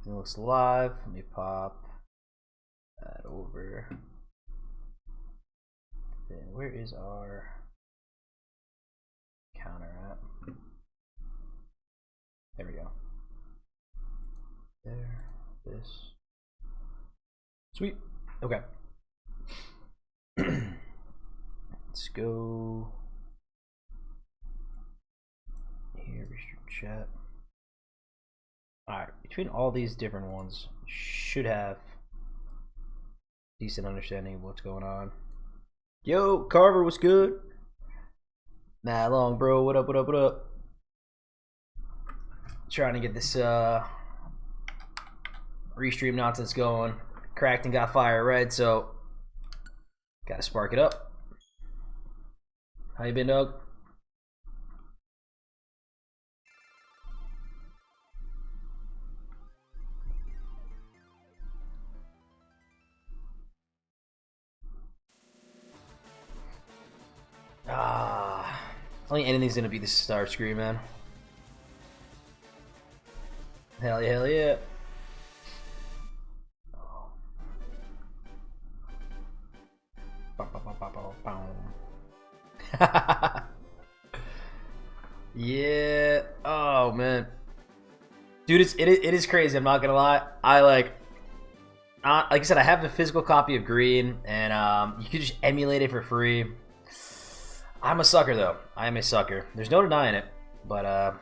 It looks live. Let me pop that over. Then where is our counter at? There we go. There. This. Sweet. Okay. Let's go here. Restrict chat. Alright, between all these different ones, should have decent understanding of what's going on. Yo, Carver, what's good? Mad long, bro. What up, what up, what up? Trying to get this restream nonsense going. Cracked and got FireRed, so gotta spark it up. How you been, Doug? I think anything's gonna be the start screen, man. Hell yeah, hell yeah. Yeah. Oh man, dude, it is crazy. I'm not gonna lie. Like I said, I have the physical copy of Green, and you can just emulate it for free. I'm a sucker though. I am a sucker. There's no denying it. But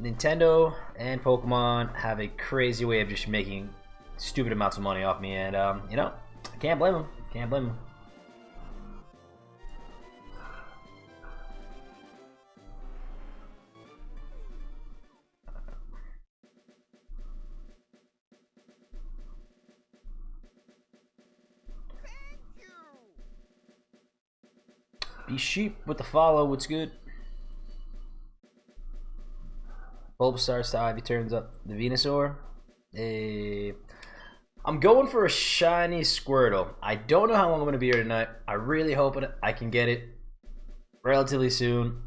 Nintendo and Pokemon have a crazy way of just making stupid amounts of money off me, and you know, I can't blame them. Can't blame them. Be sheep with the follow. What's good? Bulbasaur style if he turns up the Venusaur. I'm going for a shiny Squirtle. I don't know how long I'm going to be here tonight. I really hope I can get it relatively soon.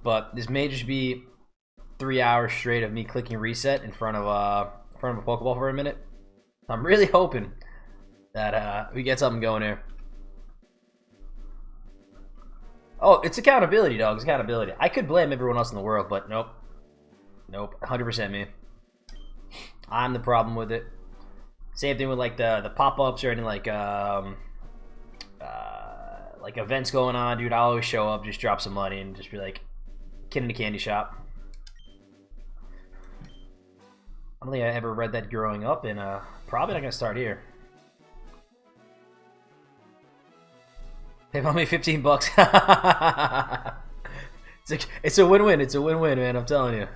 But this may just be 3 hours straight of me clicking reset in front of a Pokeball for a minute. I'm really hoping that we get something going here. Oh, it's accountability, dog. It's accountability. I could blame everyone else in the world, but nope. Nope. 100% me. I'm the problem with it. Same thing with like the pop-ups or anything like events going on, dude. I'll always show up, just drop some money, and just be like, kid in a candy shop. I don't think I ever read that growing up, and probably not gonna start here. Pay me 15 bucks. It's a win-win. It's a win-win, man. I'm telling you.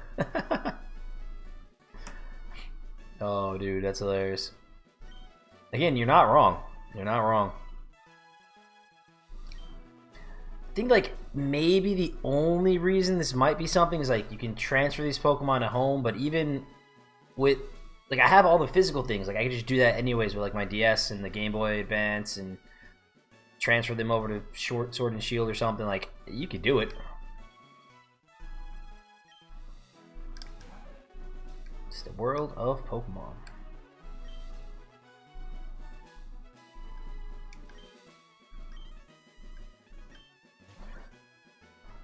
Oh, dude, that's hilarious. Again, you're not wrong. You're not wrong. I think like maybe the only reason this might be something is like you can transfer these Pokemon at home, but even with like I have all the physical things. Like I could just do that anyways with like my DS and the Game Boy Advance and transfer them over to Sword and Shield or something. Like you could do it. It's the world of Pokemon.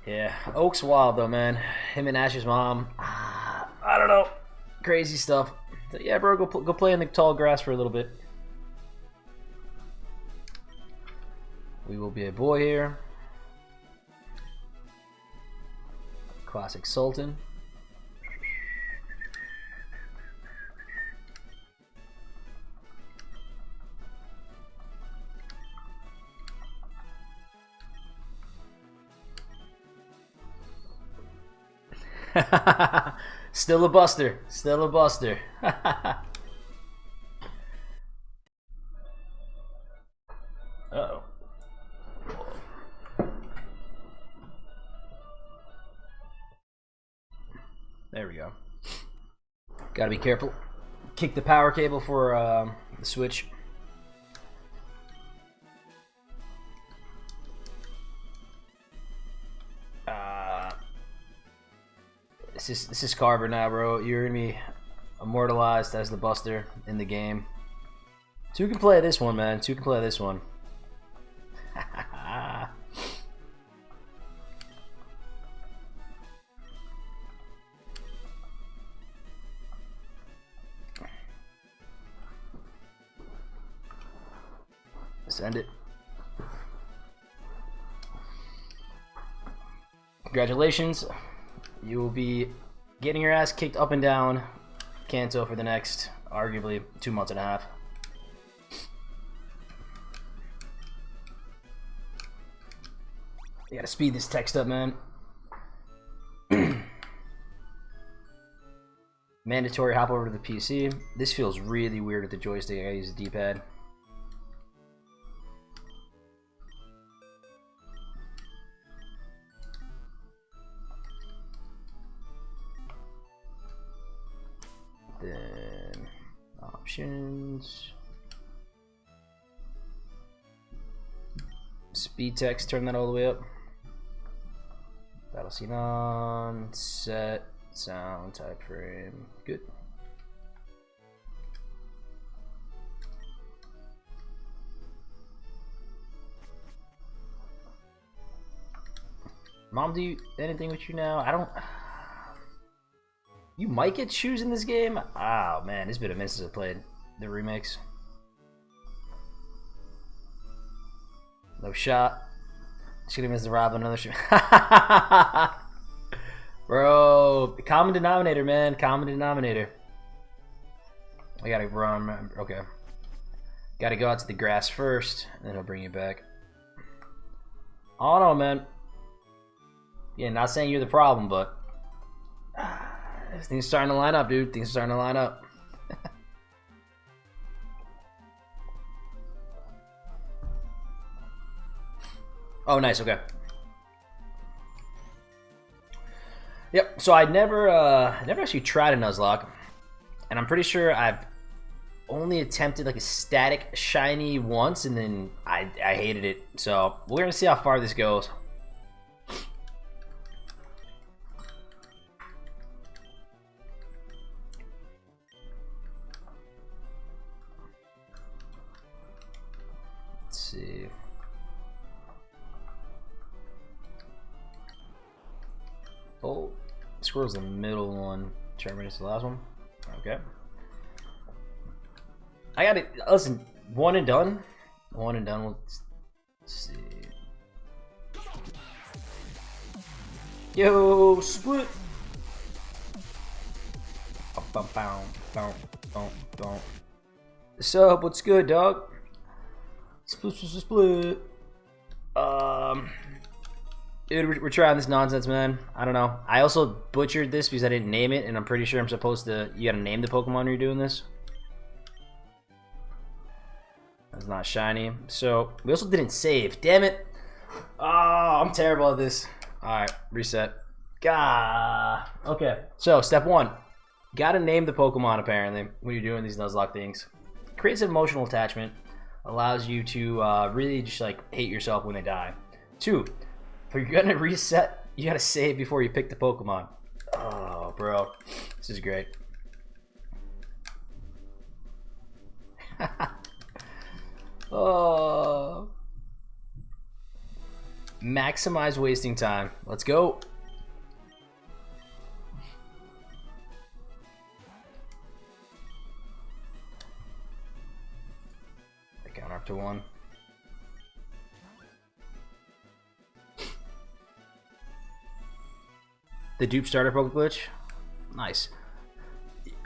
Yeah, Oak's wild though, man. Him and Ash's mom. I don't know, crazy stuff. So, yeah, bro, go play in the tall grass for a little bit. We will be a boy here. Classic Sultan. Still a buster. Still a buster. Uh-oh. There we go. Gotta be careful. Kick the power cable for the Switch. This is Carver now, bro. You're gonna be immortalized as the Buster in the game. 2 can play this one, man. 2 can play this one. Send it. Congratulations. You will be getting your ass kicked up and down Kanto for the next, arguably, 2.5 months. You gotta speed this text up, man. Mandatory hop over to the PC. This feels really weird with the joystick. I gotta use the D-pad. Then options, speed text, turn that all the way up. Battle scene on, set, sound, type frame, good. Mom, do anything with you now? I don't. You might get shoes in this game? Oh man, it's been a minute since I played the remakes. No shot. Should have missed the Rob another shot. Bro, common denominator, man. Common denominator. I gotta run. Okay. Gotta go out to the grass first, and then he'll bring you back. Oh no, man. Yeah, not saying you're the problem, but. Things are starting to line up, dude. Things are starting to line up. Oh, nice. Okay. Yep. So I never actually tried a Nuzlocke, and I'm pretty sure I've only attempted like a static shiny once, and then I hated it. So we're gonna see how far this goes. See. Oh, Squirtle's the middle one. Terminate's the last one. Okay. I got it. Listen, one and done. One and done. Let's see. Yo, split. What's up? What's good, dog? Split. Dude, we're trying this nonsense, man. I don't know. I also butchered this because I didn't name it, and I'm pretty sure I'm supposed to. You gotta name the Pokemon when you're doing this. That's not shiny. So we also didn't save. Damn it! Oh, I'm terrible at this. All right, reset. Gah. Okay. So step 1, gotta name the Pokemon. Apparently, when you're doing these Nuzlocke things, creates an emotional attachment. Allows you to really just like hate yourself when they die. 2, if you're gonna reset, you gotta save before you pick the Pokemon. Oh, bro, this is great. Oh, maximize wasting time. Let's go. Counter up to 1. The dupe starter Poke glitch. Nice.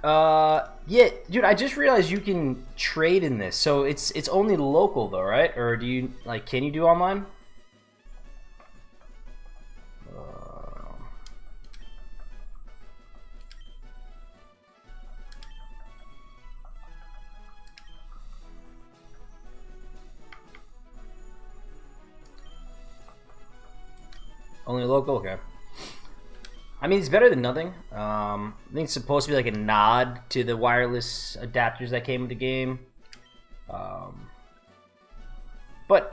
Yeah, dude, I just realized you can trade in this. So it's only local though, right? Or do you like can you do online? Only local? Okay. I mean, it's better than nothing. I think it's supposed to be like a nod to the wireless adapters that came with the game. But,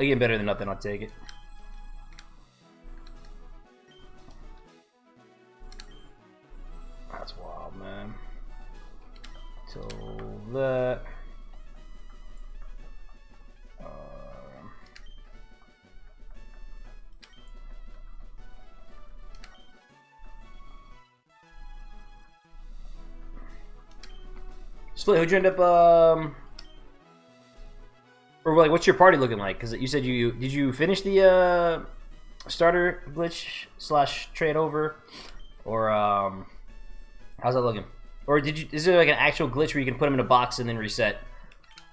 again, better than nothing. I'll take it. That's wild, man. So that. Split, who'd you end up, or like, what's your party looking like? Because you said did you finish the starter glitch / trade over, or how's that looking? Or is there like an actual glitch where you can put them in a box and then reset?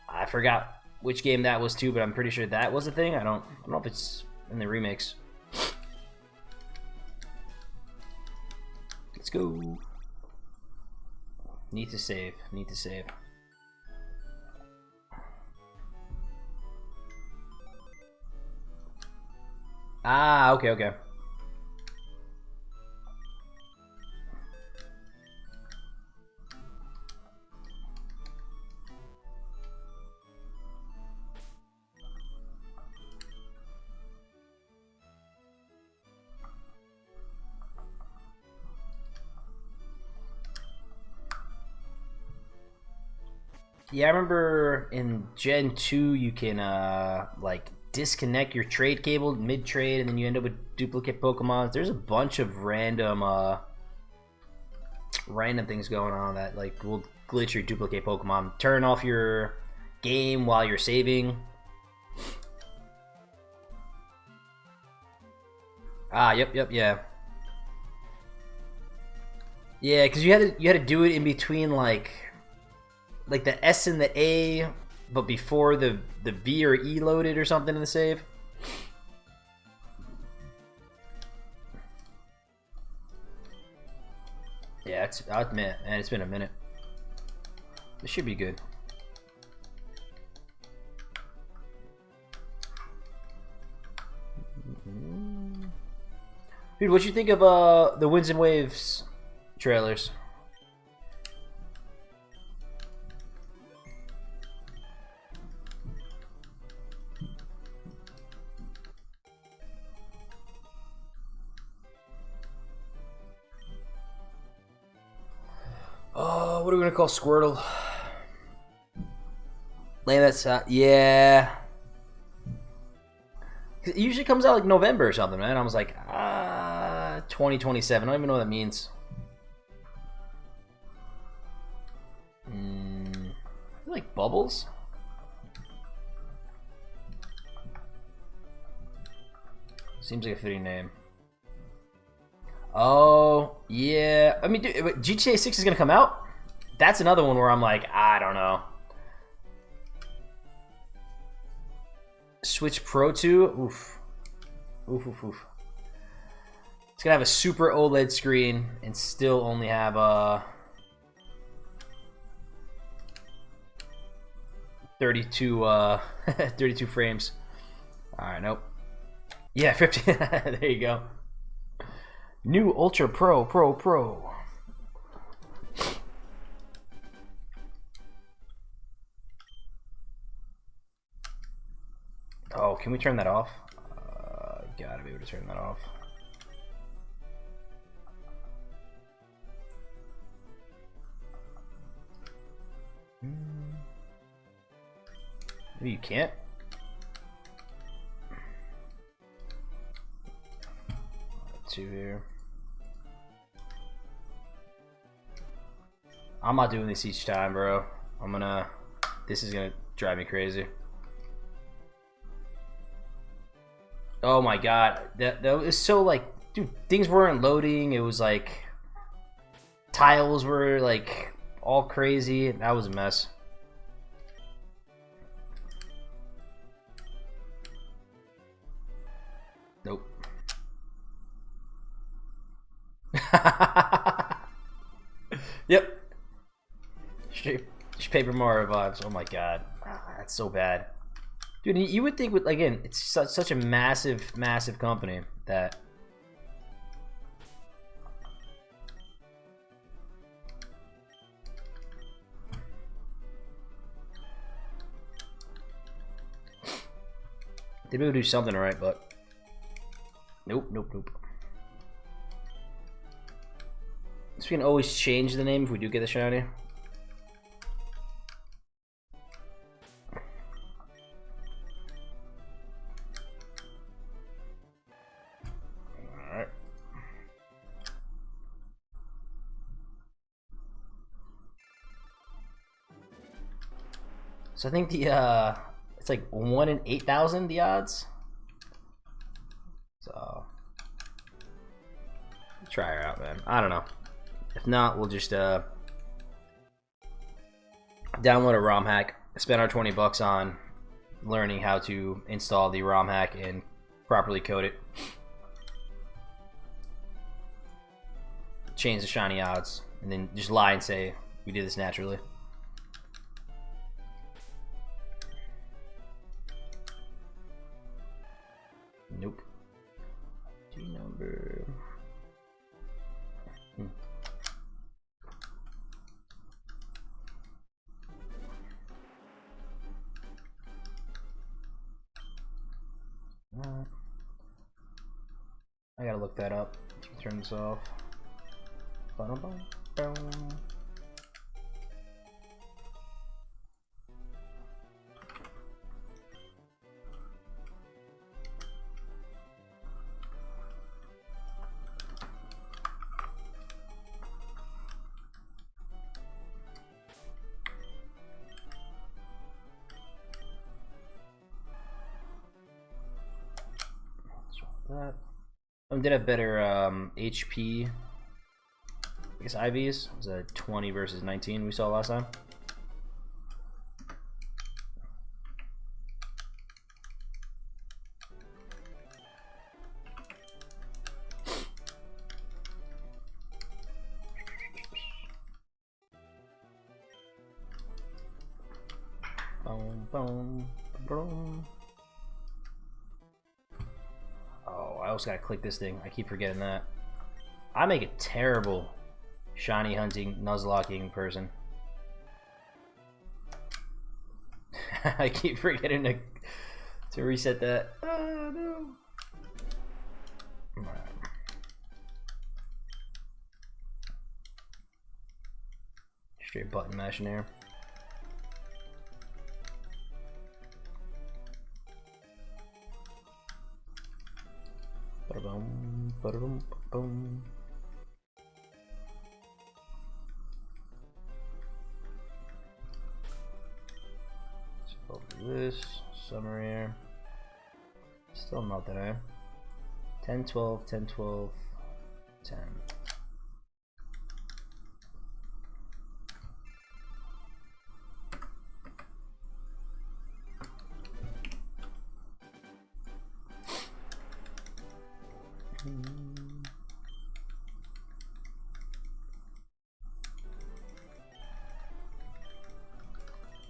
I forgot which game that was too, but I'm pretty sure that was a thing. I don't know if it's in the remakes. Let's go. Need to save. Need to save. Ah, okay, okay. Yeah, I remember in Gen 2 you can like disconnect your trade cable mid-trade and then you end up with duplicate Pokemon. There's a bunch of random things going on that like will glitch your duplicate Pokemon. Turn off your game while you're saving. Ah, yep, yeah. Yeah, because you had to do it in between like the S and the A, but before the V or E loaded or something in the save. Yeah, I'll admit, man, it's been a minute. This should be good. Dude, what you think of the Winds and Waves trailers? Oh, what are we gonna call Squirtle? Lame, that's yeah. It usually comes out like November or something, man. I was like, 2027. I don't even know what that means. Like Bubbles? Seems like a fitting name. Oh, yeah. I mean, dude, GTA 6 is going to come out? That's another one where I'm like, I don't know. Switch Pro 2? Oof. Oof. It's going to have a super OLED screen and still only have 32 frames. Alright, nope. Yeah, 50. There you go. New Ultra Pro. Oh, can we turn that off? Gotta be able to turn that off. Maybe you can't? Two here. I'm not doing this each time, bro. This is gonna drive me crazy. Oh my god, that was so like, dude, things weren't loading. It was like tiles were like all crazy. That was a mess. Nope. Yep. Paper Mario vibes. Oh my god, that's so bad, dude. You would think with, again, it's such a massive company that they'd be able to do something right, but nope. So we can always change the name if we do get the shiny. So I think the it's like 1 in 8,000 the odds. So try her out, man. I don't know. If not, we'll just download a ROM hack. Spend our 20 bucks on learning how to install the ROM hack and properly code it. Change the shiny odds, and then just lie and say we did this naturally. Nope. G number. I gotta look that up. Turn this off. That. Did have better HP. I guess IVs. It was a 20 versus 19 we saw last time. Boom, boom, boom. Oh, I also gotta click this thing. I keep forgetting that. I make a terrible shiny hunting, nuzlocking person. I keep forgetting to reset that. Oh no. Right. Straight button mashing there. Ba-da-boom, ba-da-boom, ba-boom. So this summer here. Still not that high. 10, 12, 10, 12, 10.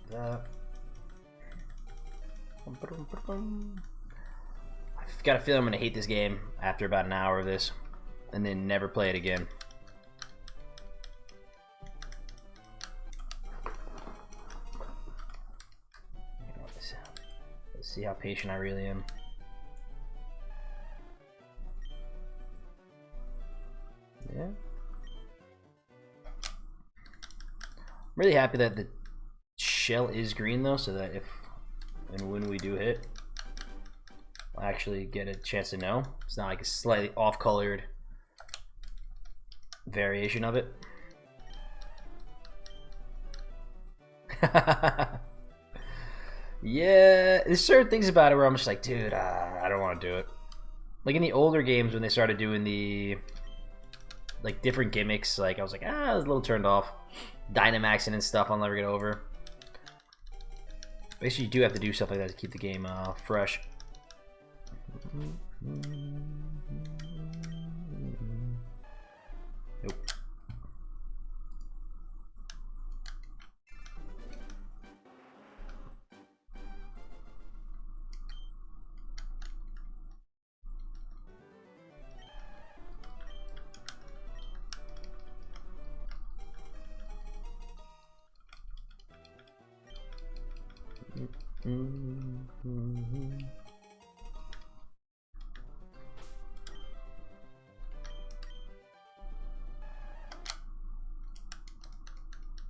That. I've got a feeling I'm gonna hate this game after about an hour of this, and then never play it again. Let's see how patient I really am. Yeah. I'm really happy that the shell is green though, so that if and when we do hit, we'll actually get a chance to know. It's not like a slightly off-colored variation of it. Yeah, there's certain things about it where I'm just like, dude, I don't want to do it. Like in the older games when they started doing the like different gimmicks, like I was like, I was a little turned off. Dynamaxing and stuff I'll never get over. Basically, you do have to do stuff like that to keep the game fresh. Nope.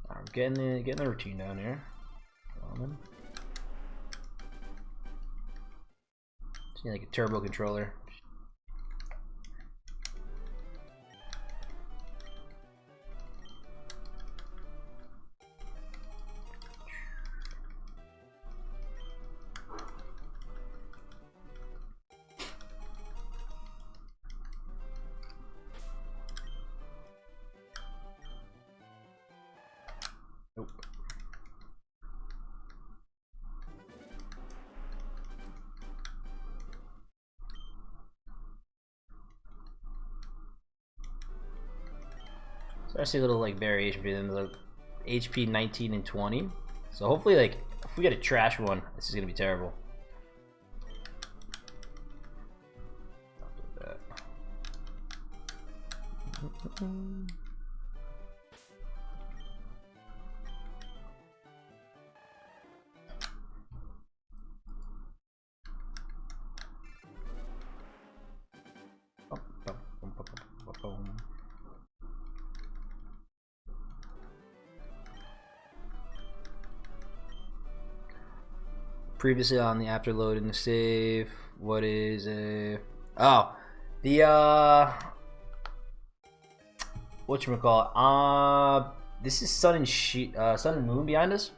I'm getting the routine down here. Just need like a turbo controller. I see a little like variation between them, like HP 19 and 20. So hopefully, like if we get a trash one, this is gonna be terrible. Previously on the after loading the save, what is a whatchamacallit? This is Sun and Moon behind us.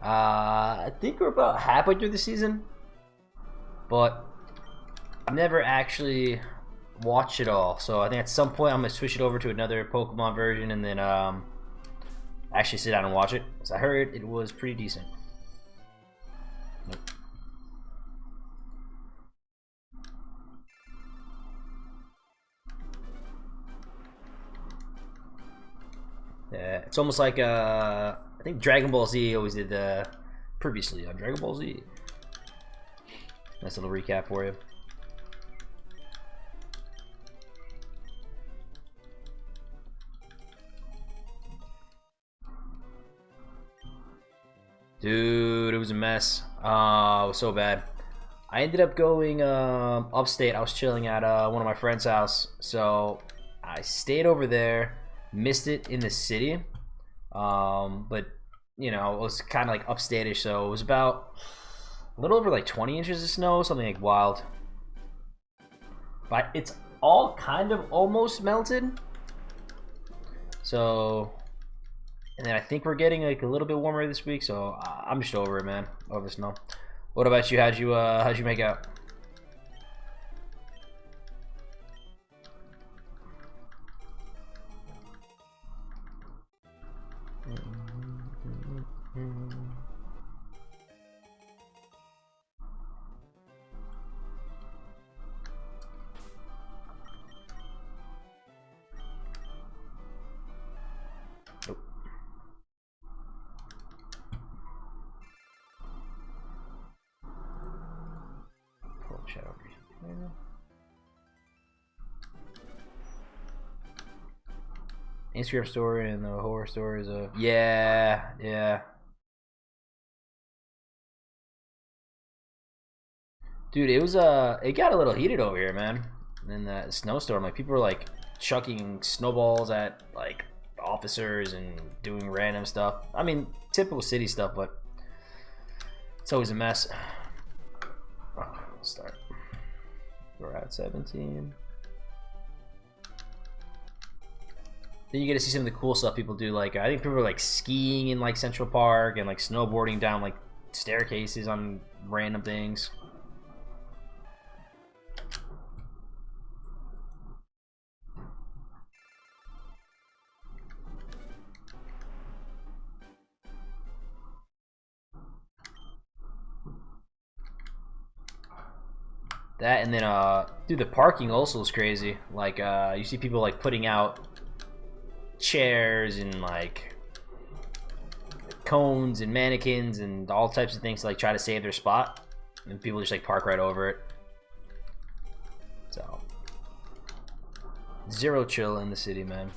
I think we're about halfway through the season, but I've never actually watched it all. So I think at some point I'm gonna switch it over to another Pokemon version and then actually sit down and watch it. Because I heard it was pretty decent. Nope. Yeah, it's almost like I think Dragon Ball Z always did previously on Dragon Ball Z. Nice little recap for you. Dude, it was a mess. It was so bad. I ended up going upstate. I was chilling at one of my friend's house, so I stayed over there. Missed it in the city, but you know, it was kind of like upstate-ish, so it was about a little over like 20 inches of snow, something like wild. But it's all kind of almost melted. So, and then I think we're getting like a little bit warmer this week, so I'm just over it, man. Over the snow. What about you? How'd you make out? Instagram story and the horror stories of yeah. Dude, it was it got a little heated over here, man. In that snowstorm, like people were like chucking snowballs at like officers and doing random stuff. I mean, typical city stuff, but it's always a mess. Let's start. We're at 17. Then you get to see some of the cool stuff people do. Like I think people are like skiing in like Central Park and like snowboarding down like staircases on random things. That and then dude, the parking also is crazy. Like you see people like putting out chairs and like cones and mannequins and all types of things to like try to save their spot, and people just like park right over it. So zero chill in the city, man.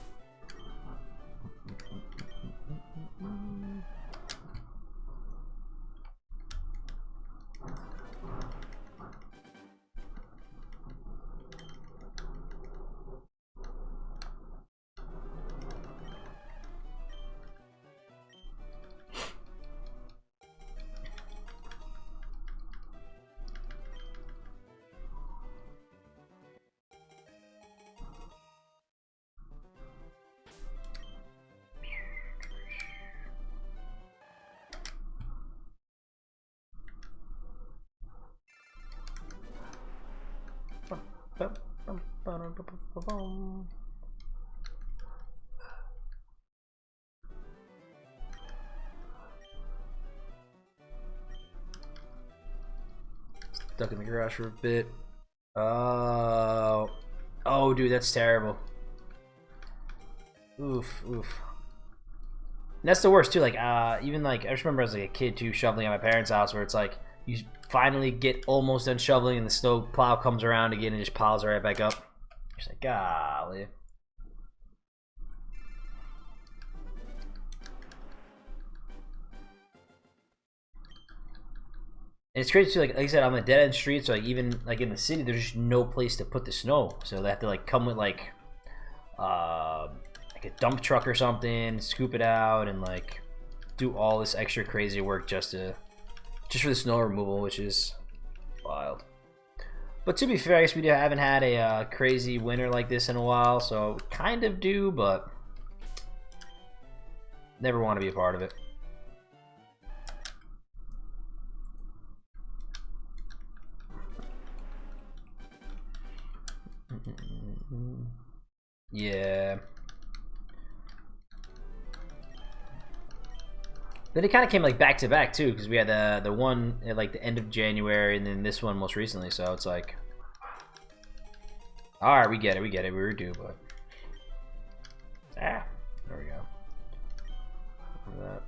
Stuck in the garage for a bit. Oh, dude, that's terrible. Oof, oof. And that's the worst too. Like, even like I just remember as like a kid too, shoveling at my parents' house, where it's like you finally get almost done shoveling, and the snow plow comes around again and just piles right back up. You're just like, golly. And it's crazy too. Like I said, I'm a dead end street, so like even like in the city, there's just no place to put the snow. So they have to like come with like a dump truck or something, scoop it out, and like do all this extra crazy work just for the snow removal, which is wild. But to be fair, I guess we haven't had a crazy winter like this in a while, so we kind of do, but never want to be a part of it. Yeah. Then it kind of came like back to back too, because we had the one at like the end of January, and then this one most recently. So it's like, all right, we get it, we were due, but there we go. That.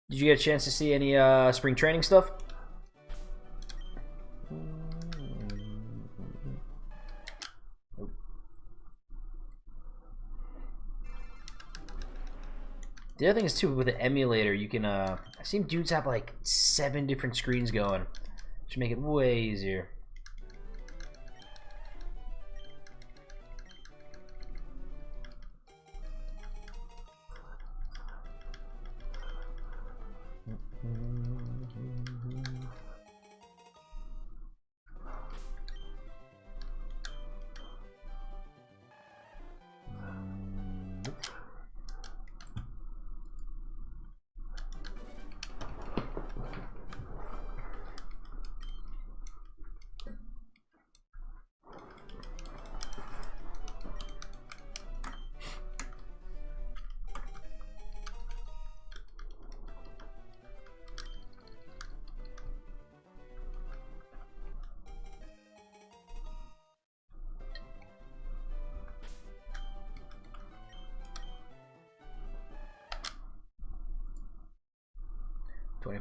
Did you get a chance to see any spring training stuff? The other thing is too, with the emulator, you can I've seen dudes have like 7 different screens going, which make it way easier.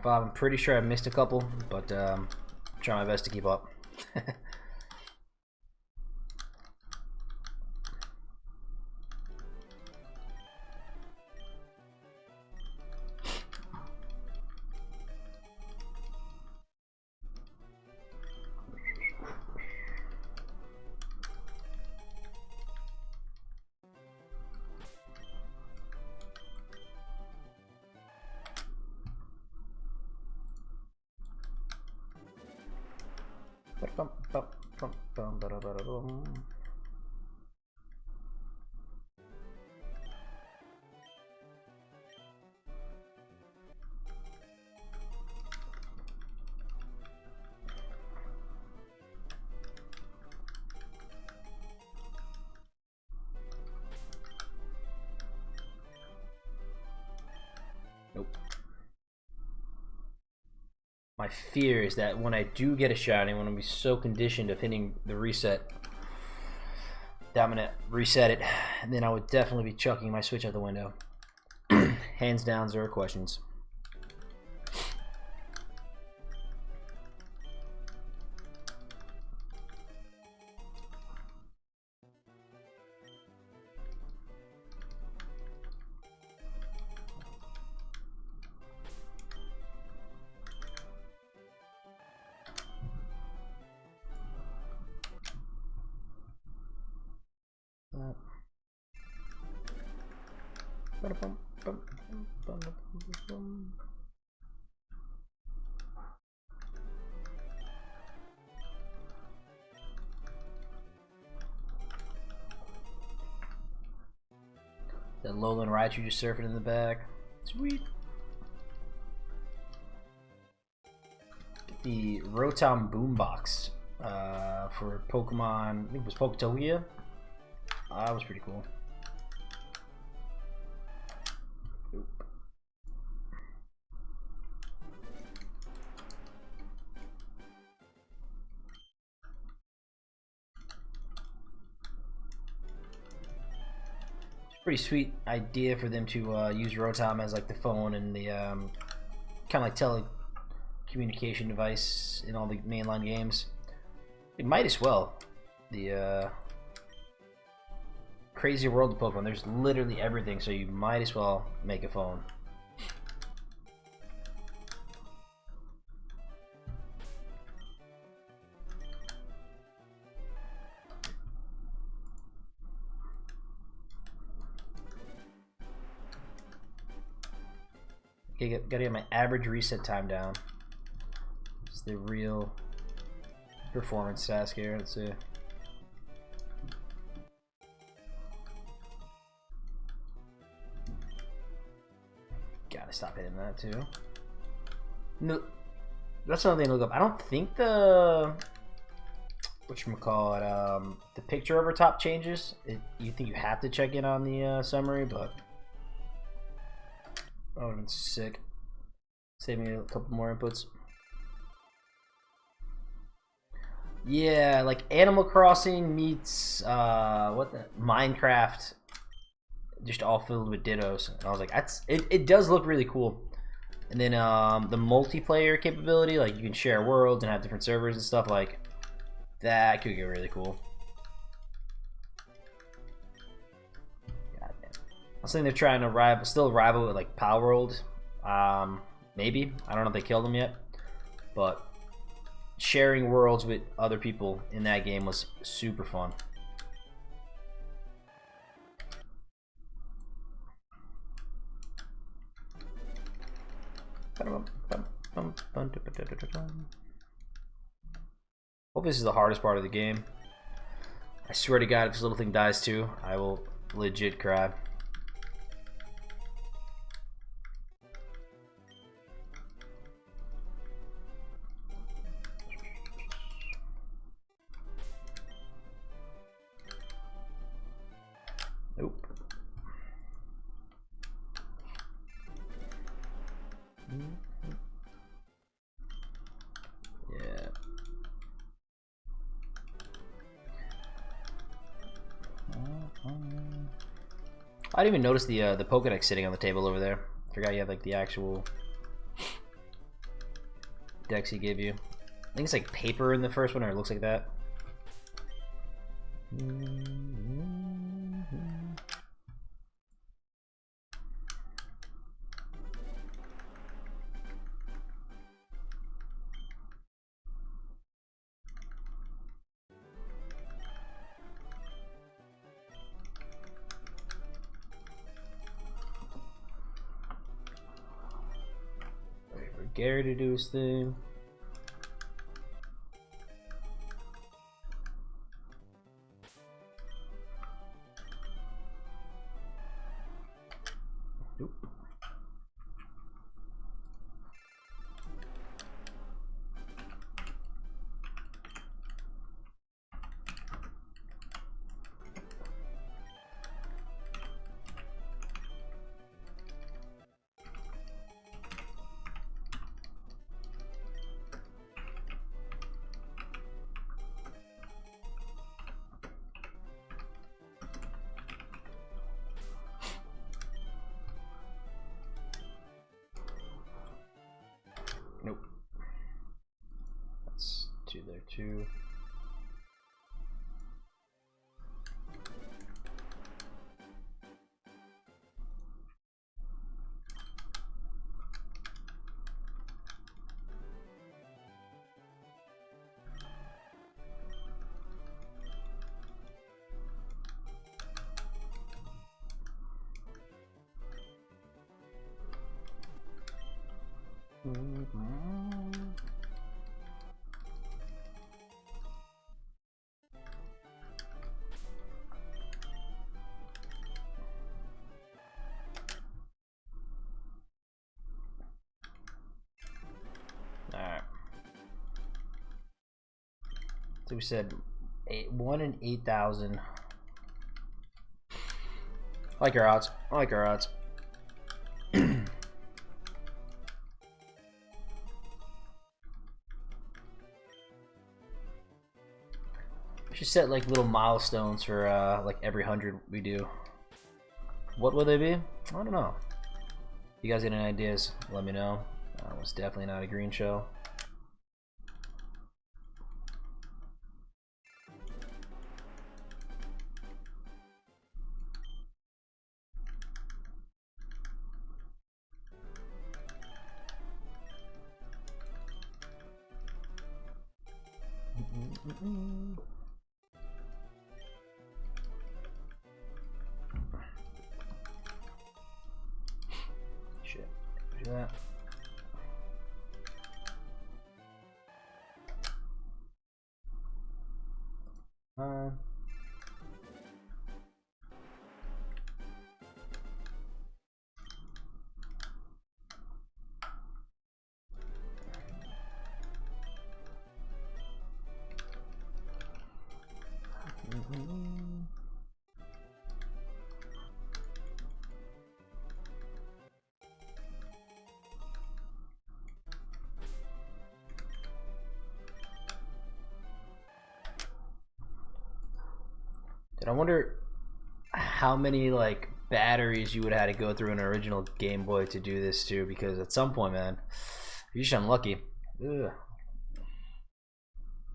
I'm pretty sure I missed a couple, but I'm trying my best to keep up. Nope. My fear is that when I do get a shiny, I'm going to be so conditioned of hitting the reset that I'm going to reset it, and then I would definitely be chucking my Switch out the window. Hands down, 0 questions. The Lowland Raichu just surfing in the back. Sweet. Get the Rotom Boombox for Pokemon, I think it was Poketopia. That was pretty cool. pretty sweet idea for them to use Rotom as like the phone and the kind of like telecommunication device in all the mainline games. It might as well. The crazy world of Pokemon. There's literally everything, so you might as well make a phone. Okay, gotta get my average reset time down. It's the real performance task here. Let's see. Gotta stop hitting that too. No, that's another thing to look up. I don't think the whatchamacallit, the picture over top changes. You think you have to check in on the summary, but that would have been sick. Save me a couple more inputs. Yeah, like Animal Crossing meets what the Minecraft, just all filled with dittos. And I was like, it does look really cool. And then the multiplayer capability, like you can share worlds and have different servers and stuff, like that could get really cool. God damn. I was thinking they're trying to still rival with like Power World. Maybe. I don't know if they killed them yet. But sharing worlds with other people in that game was super fun. Hope this is the hardest part of the game. I swear to God, if this little thing dies too, I will legit cry. Nope. Yeah. I didn't even notice the Pokédex sitting on the table over there. Forgot you have like the actual decks he gave you. I think it's like paper in the first one, or it looks like that. Wait for Gary to do his thing. Nope. That's two there too. Alright. So we said 1 in 8,000. I like our odds. I like our odds. We should set like little milestones for like every 100 we do. What will they be? I don't know. If you guys get any ideas, let me know. It's definitely not a green shell. Shit. Do that. Dude, I wonder how many like batteries you would have had to go through an original Game Boy to do this too, because at some point, man, you're just unlucky. Ugh.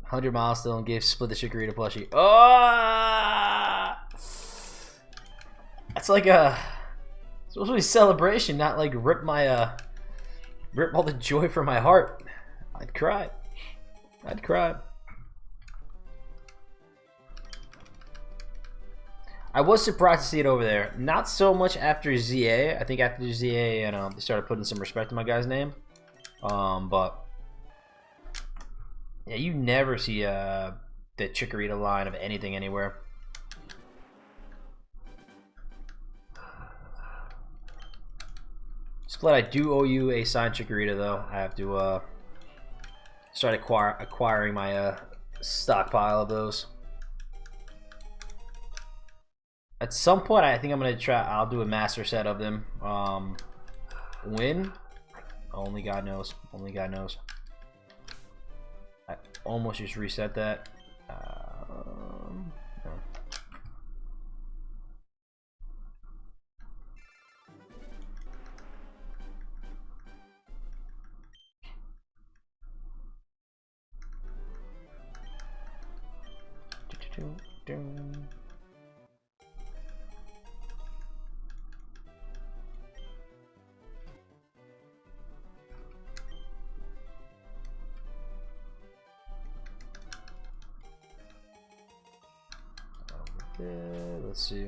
100 milestone gave split the Chikorita plushie. Oh! That's like a supposed to be celebration, not like rip all the joy from my heart. I'd cry. I'd cry. I was surprised to see it over there. Not so much after ZA. I think after ZA, they started putting some respect in my guy's name. But yeah, you never see the Chikorita line of anything anywhere. Split, I do owe you a signed Chikorita though. I have to start acquiring my stockpile of those. At some point, I think I'm gonna try. I'll do a master set of them. When? Only God knows. Only God knows. I almost just reset that. No. Let's see.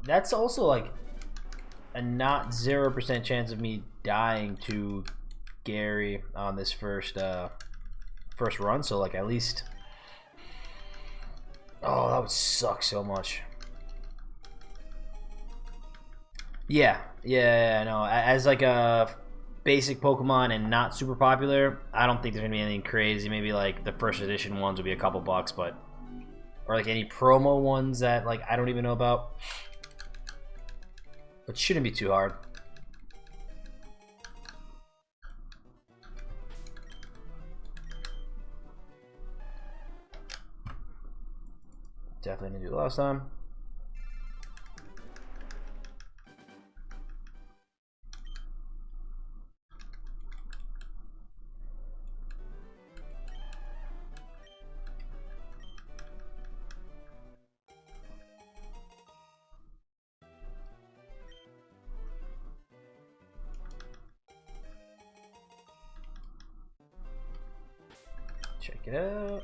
That's also like a not 0% chance of me dying to Gary on this first run. So like at least, oh, that would suck so much. Yeah, no. As like a basic Pokemon and not super popular, I don't think there's gonna be anything crazy. Maybe like the first edition ones will be a couple bucks, but or like any promo ones that like I don't even know about. But shouldn't be too hard. Definitely didn't do it last time. Check it out.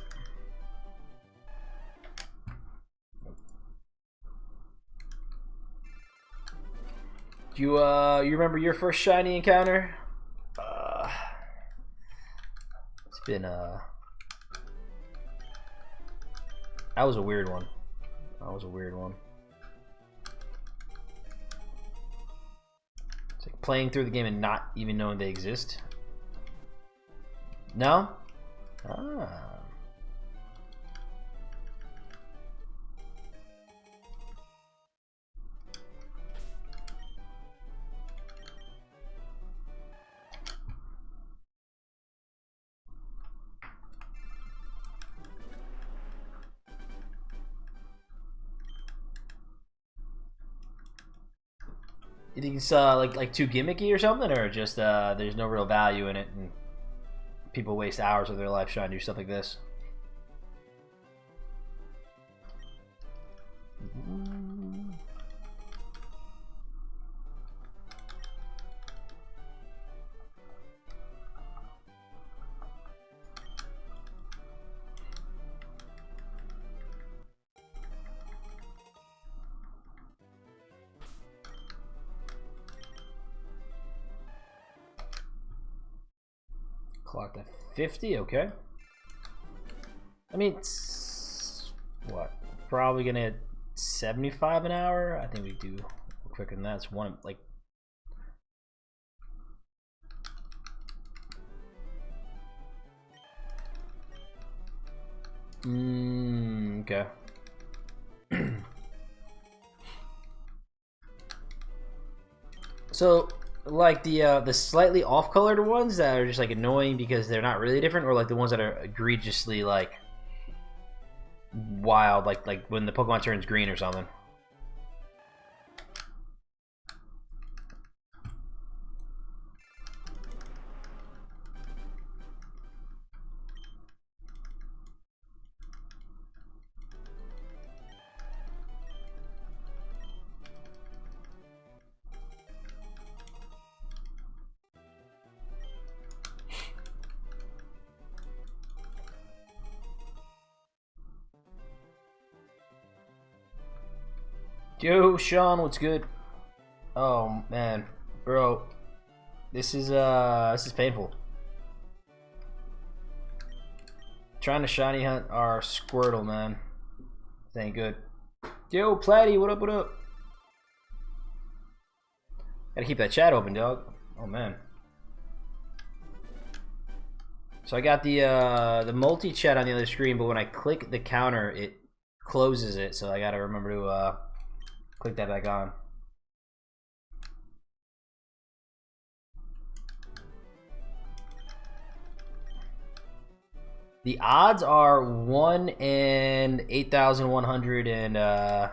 You remember your first shiny encounter? It's been that was a weird one. That was a weird one. It's like playing through the game and not even knowing they exist. No? Ah. You think it's like too gimmicky or something, or just there's no real value in it, and people waste hours of their life trying to do stuff like this? Clocked at 50, okay. I mean, it's, what? Probably gonna hit 75 an hour. I think we do quicker than that. It's one, like. Okay. So, like the slightly off-colored ones that are just like annoying because they're not really different, or like the ones that are egregiously like wild, like when the Pokemon turns green or something. Yo, Sean, what's good? Oh man, bro, this is painful. Trying to shiny hunt our Squirtle, man. This ain't good. Yo, Platty, what up? What up? Gotta keep that chat open, dog. Oh man. So I got the multi chat on the other screen, but when I click the counter, it closes it. So I gotta remember to click that back on. The odds are 1 in 8,100 and I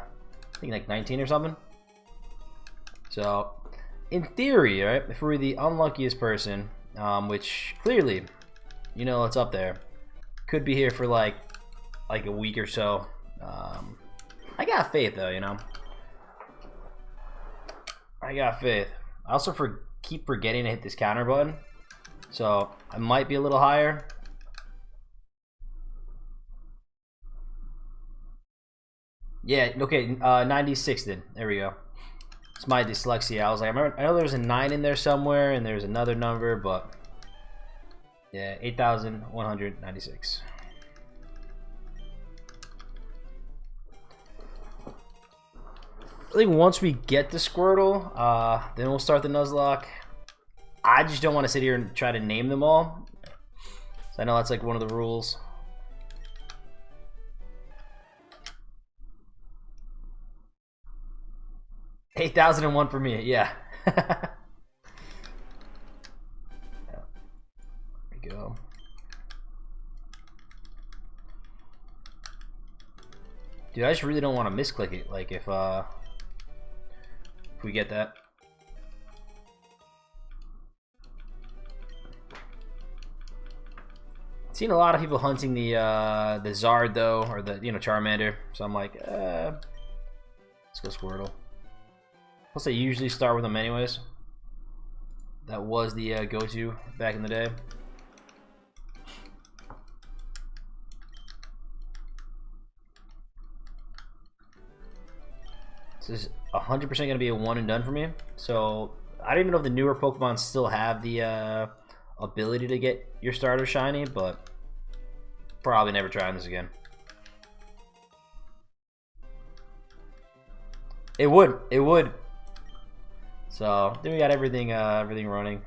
think like 19 or something. So in theory, right, if we're the unluckiest person, which clearly, you know, it's up there, could be here for like a week or so. I got faith though, you know. I got faith. I also keep forgetting to hit this counter button, so I might be a little higher. Yeah, okay, 96 then. There we go. It's my dyslexia. I was like, I know there's a 9 in there somewhere, and there's another number, but yeah, 8,196. I think once we get the Squirtle, then we'll start the Nuzlocke. I just don't want to sit here and try to name them all. So I know that's like one of the rules. $8,001 for me, yeah. There we go. Dude, I just really don't want to misclick it. Like if we get that. I've seen a lot of people hunting the Zard though, or the Charmander. So I'm like, let's go Squirtle. Plus, I usually start with them anyways. That was the go-to back in the day. This is 100% going to be a one and done for me. So I don't even know if the newer Pokemon still have the ability to get your starter shiny, but probably never trying this again. It would. It would. So then we got everything running.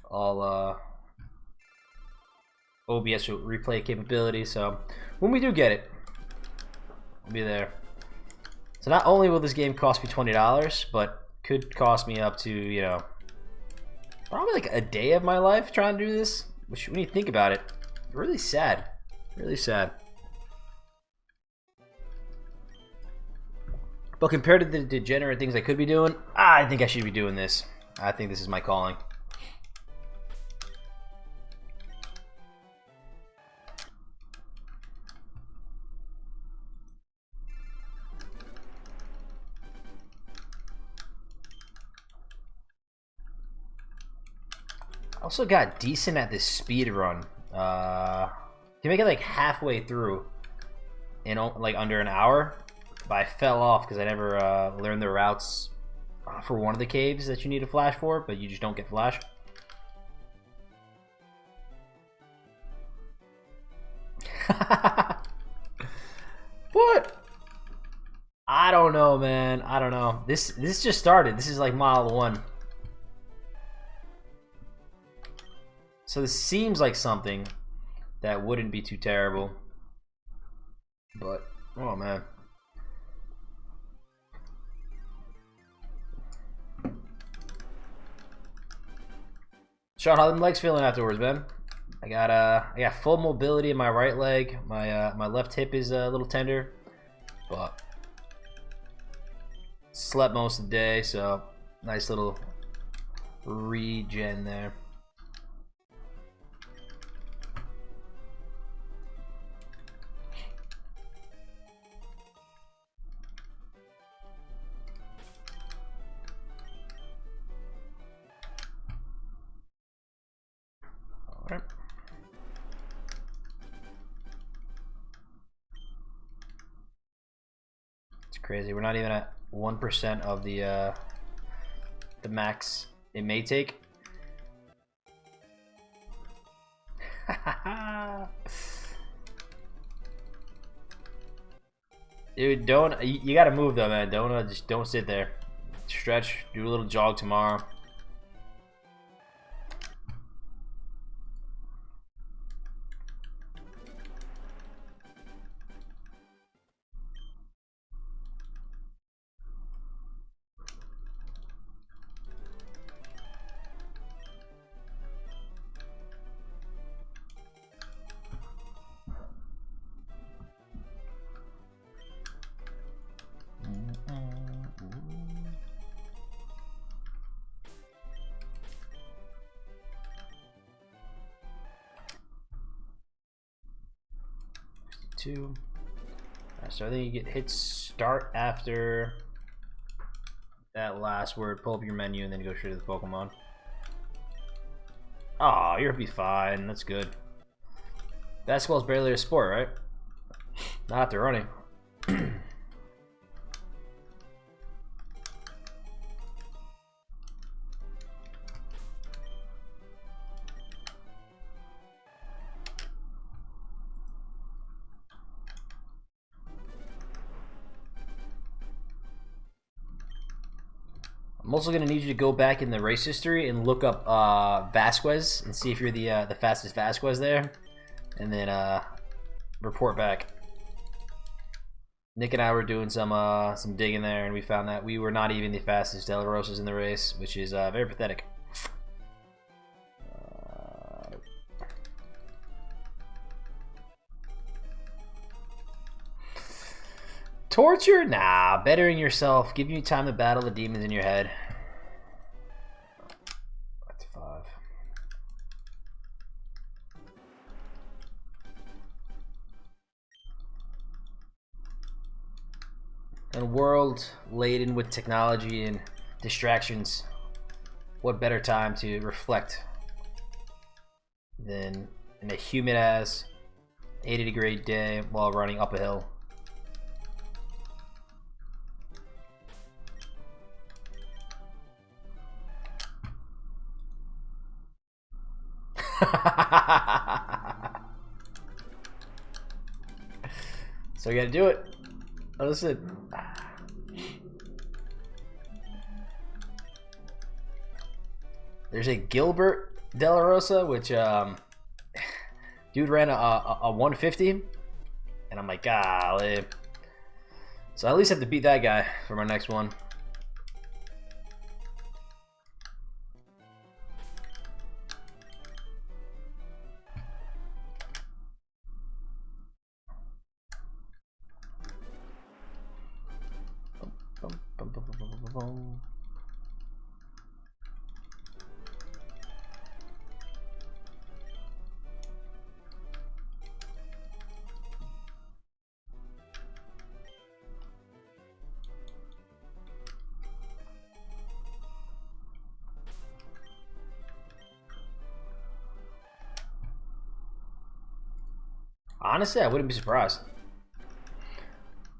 All OBS replay capability. So when we do get it, we'll be there. So not only will this game cost me $20, but could cost me up to, you know, probably like a day of my life trying to do this. Which, when you think about it, really sad. Really sad. But compared to the degenerate things I could be doing, I think I should be doing this. I think this is my calling. I also got decent at this speed run. Can make it like halfway through in like under an hour. But I fell off because I never learned the routes for one of the caves that you need a flash for, but you just don't get flash. What? I don't know, man. I don't know. This just started. This is like mile 1. So this seems like something that wouldn't be too terrible. But, oh man. Sean, how them legs feeling afterwards, man? I got full mobility in my right leg. My left hip is a little tender, but slept most of the day, so nice little regen there. It's crazy. We're not even at 1% of the max it may take. Dude, you gotta move though, man. Just don't sit there. Stretch, do a little jog tomorrow. So I think you get hit start after that last word, pull up your menu, and then go straight to the Pokemon. Oh, you'll be fine. That's good. Basketball's barely a sport, right? Not after running. I'm also going to need you to go back in the race history and look up Vasquez and see if you're the fastest Vasquez there, and then report back. Nick and I were doing some digging there, and we found that we were not even the fastest Delarosas in the race, which is very pathetic. Torture? Nah, bettering yourself, giving you time to battle the demons in your head. That's 5. In a world laden with technology and distractions, what better time to reflect than in a humid ass 80-degree day while running up a hill? So you gotta do it. Listen. There's a Gilbert De La Rosa, which dude ran a 150, and I'm like, golly. So I at least have to beat that guy for my next one. Honestly, I wouldn't be surprised.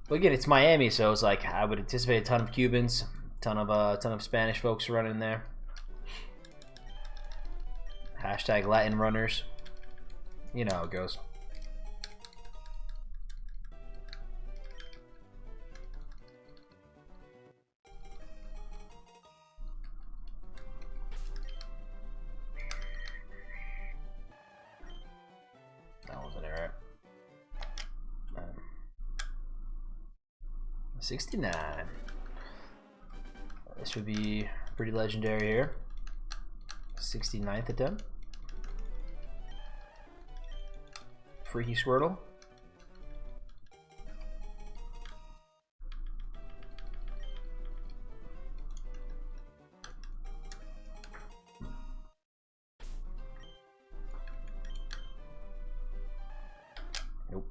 But again, it's Miami, so it's like I would anticipate a ton of Cubans, ton of Spanish folks running there. Hashtag Latin runners. You know how it goes. That wasn't it, right? 69. This would be pretty legendary here. 69th attempt. Freaky Squirtle. Nope.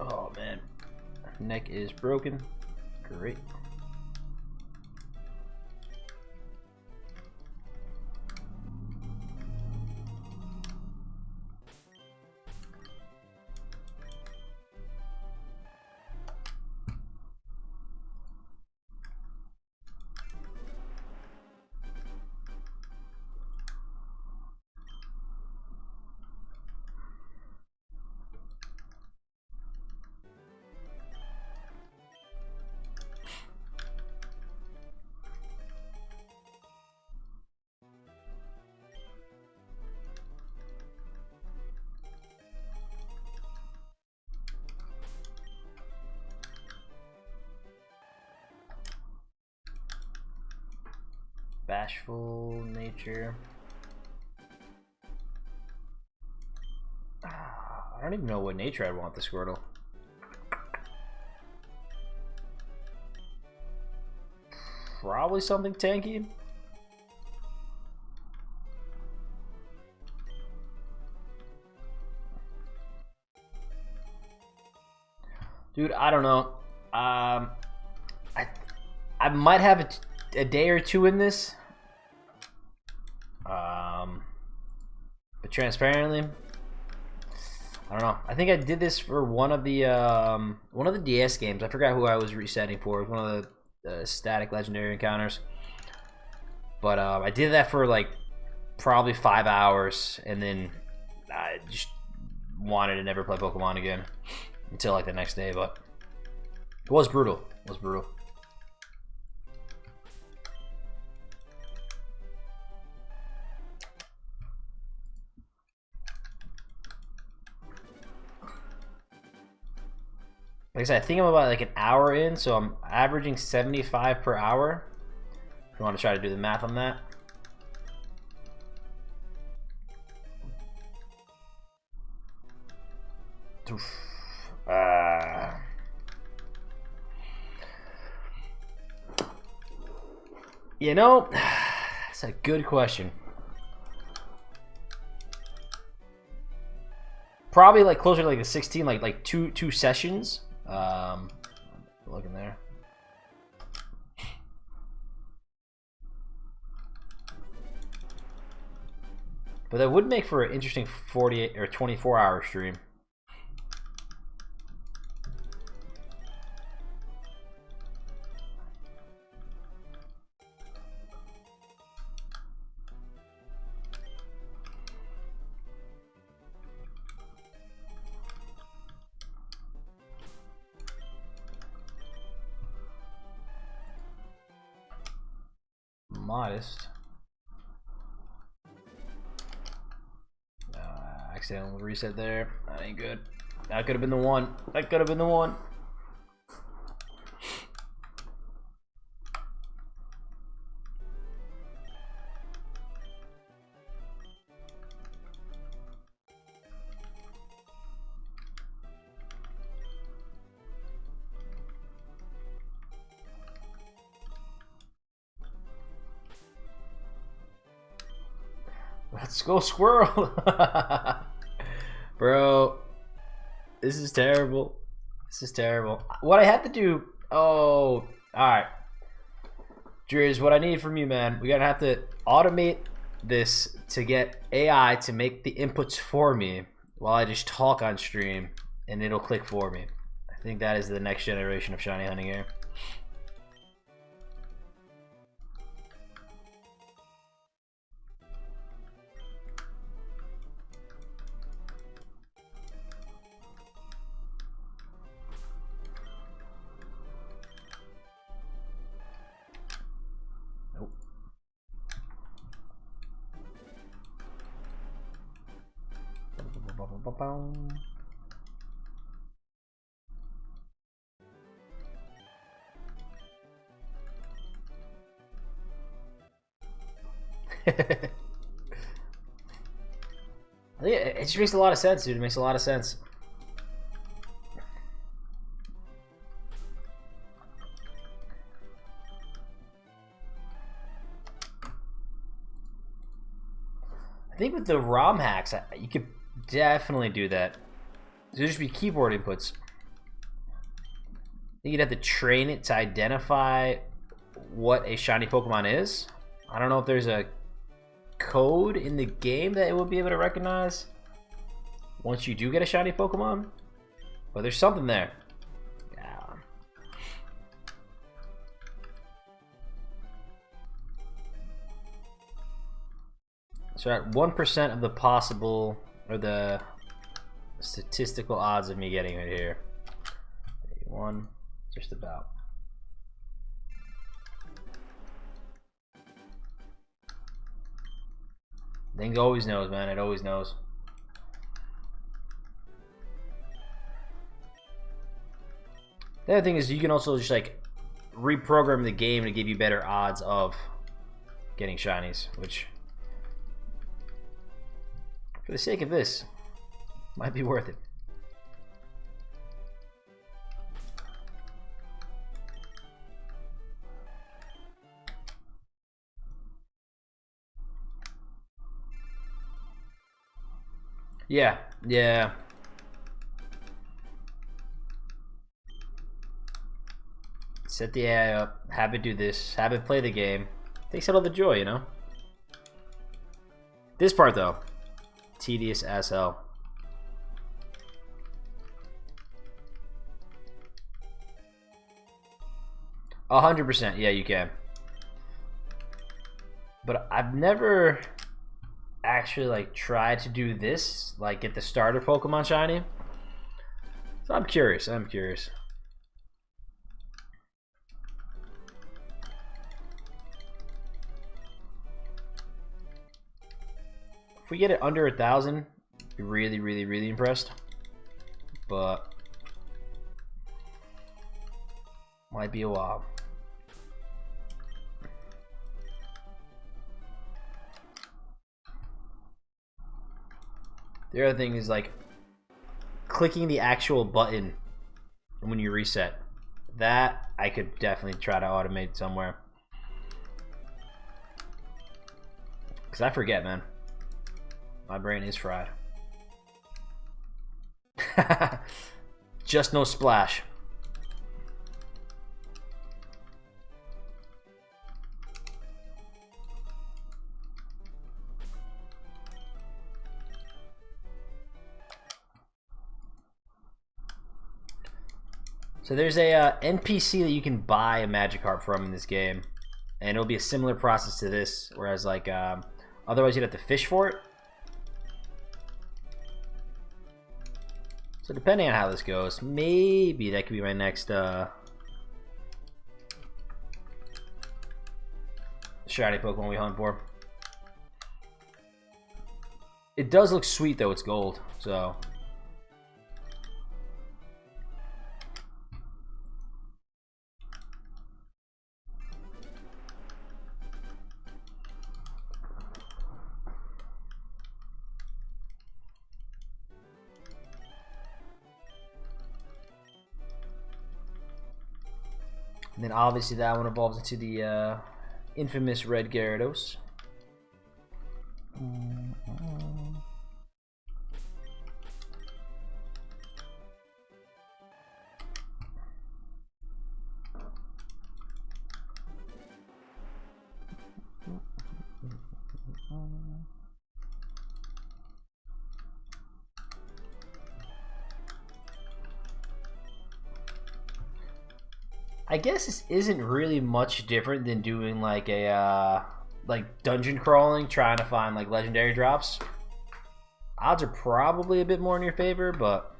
Oh man, neck is broken. Great. Bashful nature. I don't even know what nature I'd want the Squirtle. Probably something tanky. Dude, I don't know. I might have a day or two in this. But transparently, I don't know. I think I did this for one of the DS games. I forgot who I was resetting for. It was one of the static legendary encounters. But I did that for like probably 5 hours, and then I just wanted to never play Pokemon again until like the next day. But it was brutal. It was brutal. Like I said, I think I'm about like an hour in, so I'm averaging 75 per hour. If you want to try to do the math on that. You know, that's a good question. Probably like closer to like the 16, like two sessions. Looking there. But that would make for an interesting 48 or 24-hour stream. Modest. Accidental reset there. That ain't good. That could have been the one. That could have been the one. Let's go, Squirtle. Bro, this is terrible. This is terrible. What I have to do... Oh, alright. Drews, what I need from you, man, we're going to have to automate this to get AI to make the inputs for me while I just talk on stream, and it'll click for me. I think that is the next generation of shiny hunting here. I think it just makes a lot of sense, dude. It makes a lot of sense. I think with the ROM hacks, you could definitely do that. There'd just be keyboard inputs. I think you'd have to train it to identify what a shiny Pokemon is. I don't know if there's a code in the game that it will be able to recognize once you do get a shiny Pokemon, but there's something there. Yeah. So at 1% of the possible, or the statistical odds of me getting it here. 81, just about. Thing always knows, man. It always knows. The other thing is you can also just like reprogram the game to give you better odds of getting shinies, which for the sake of this might be worth it. Yeah, yeah. Set the AI up, have it do this, have it play the game. Takes out all the joy, you know? This part, though, tedious as hell. %, yeah, you can. But I've never actually like tried to do this, like get the starter Pokemon shiny. So I'm curious. I'm curious. If we get it under 1,000, be really impressed. But might be a while. The other thing is like clicking the actual button when you reset. That I could definitely try to automate somewhere. Because I forget, man. My brain is fried. Just no splash. So there's a NPC that you can buy a Magikarp from in this game, and it'll be a similar process to this. Whereas like otherwise you'd have to fish for it. So depending on how this goes, maybe that could be my next shiny Pokemon we hunt for. It does look sweet though, it's gold, so. And then obviously that one evolves into the infamous Red Gyarados. I guess this isn't really much different than doing like a like dungeon crawling, trying to find like legendary drops. Odds are probably a bit more in your favor, but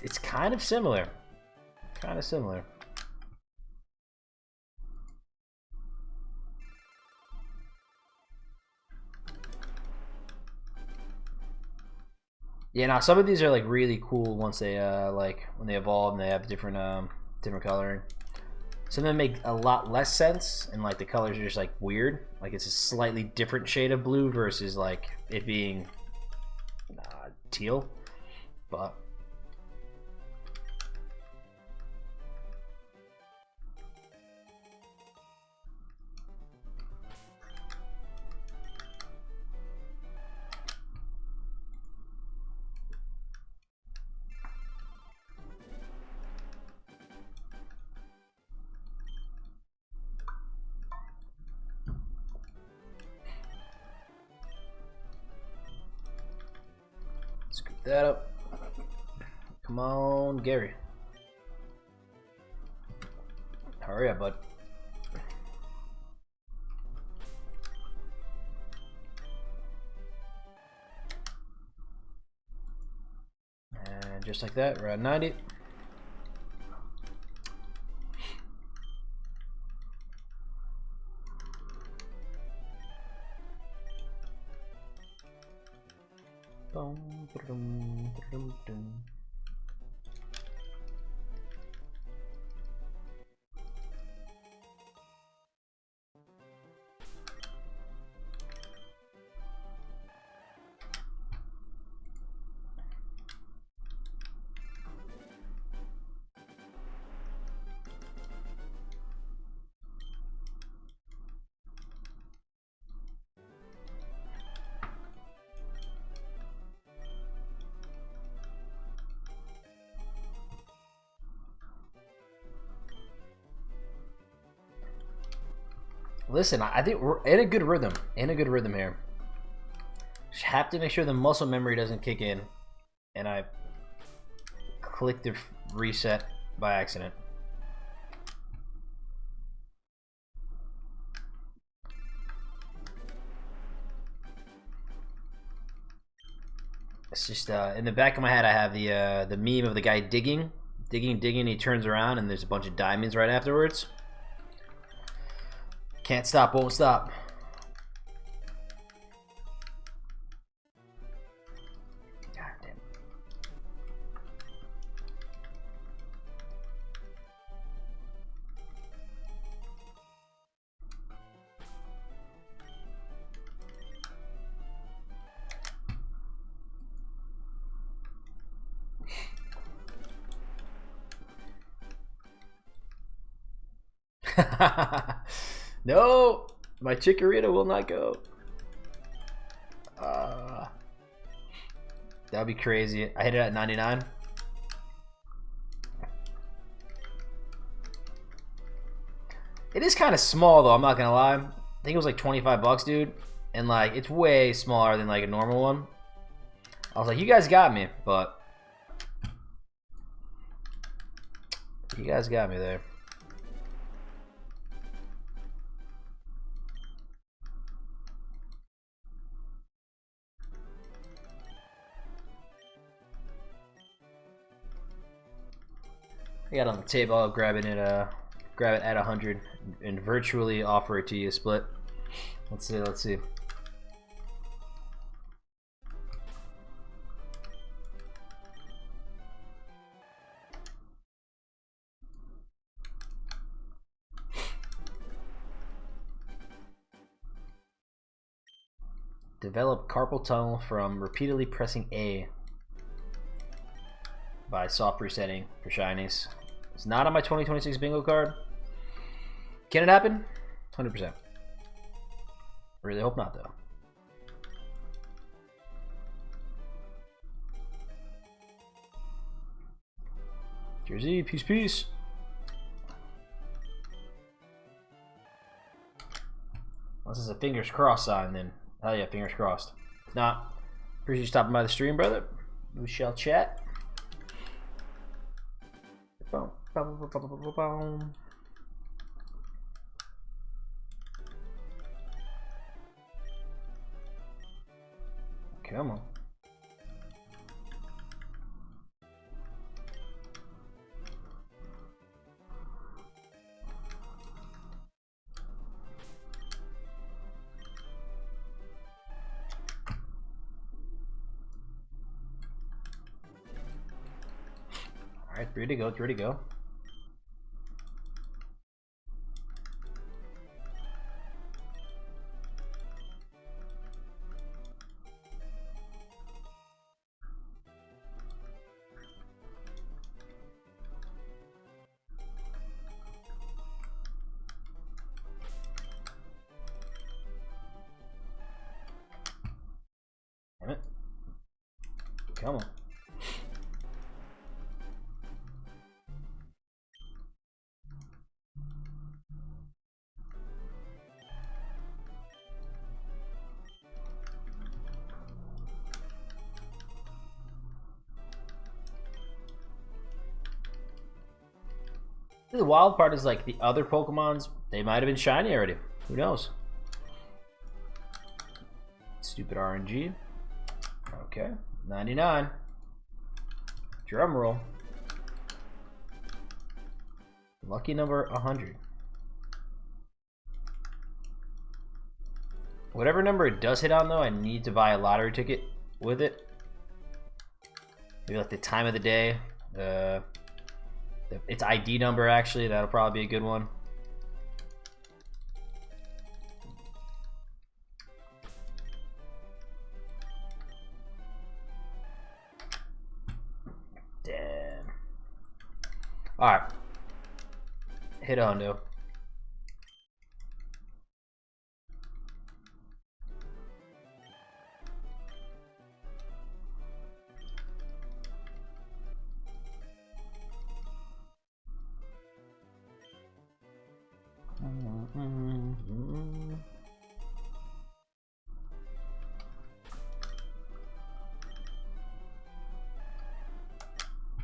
it's kind of similar. Kind of similar. Yeah, now some of these are like really cool once they like when they evolve and they have different different coloring. Some of them make a lot less sense, and like the colors are just like weird. Like it's a slightly different shade of blue versus like it being teal. But scoop that up. Come on, Gary. Hurry up, bud. And just like that, we're at 90. Listen, I think we're in a good rhythm. Here. Just have to make sure the muscle memory doesn't kick in, and I click the reset by accident. It's just in the back of my head, I have the meme of the guy digging. He turns around, and there's a bunch of diamonds right afterwards. Can't stop, won't stop. God damn. No, my Chikorita will not go. That'd be crazy. I hit it at 99. It is kind of small though, I'm not gonna lie. I think it was like 25 bucks, dude. And like, it's way smaller than like a normal one. I was like, you guys got me, but you guys got me there. I got it on the table. I'll grab it at 100 and virtually offer it to you, Split. Let's see. Let's see. Develop carpal tunnel from repeatedly pressing A by soft resetting for shinies. It's not on my 2026 bingo card. Can it happen? 100%. Really hope not, though. Jersey, peace, peace. Unless it's a fingers crossed sign, then hell yeah, fingers crossed. Nah, appreciate you stopping by the stream, brother. We shall chat. Boom, boom, boom, boom, boom, boom. Come on. All right, 3 to go, 3 to go. Damn it. Come on. The wild part is like the other Pokemons, they might have been shiny already. Who knows? Stupid RNG. Okay, 99. Drum roll. Lucky number 100. Whatever number it does hit on though, I need to buy a lottery ticket with it. Maybe like the time of the day. Its ID number, actually, that'll probably be a good one. Damn. Alright. Hit a hundo.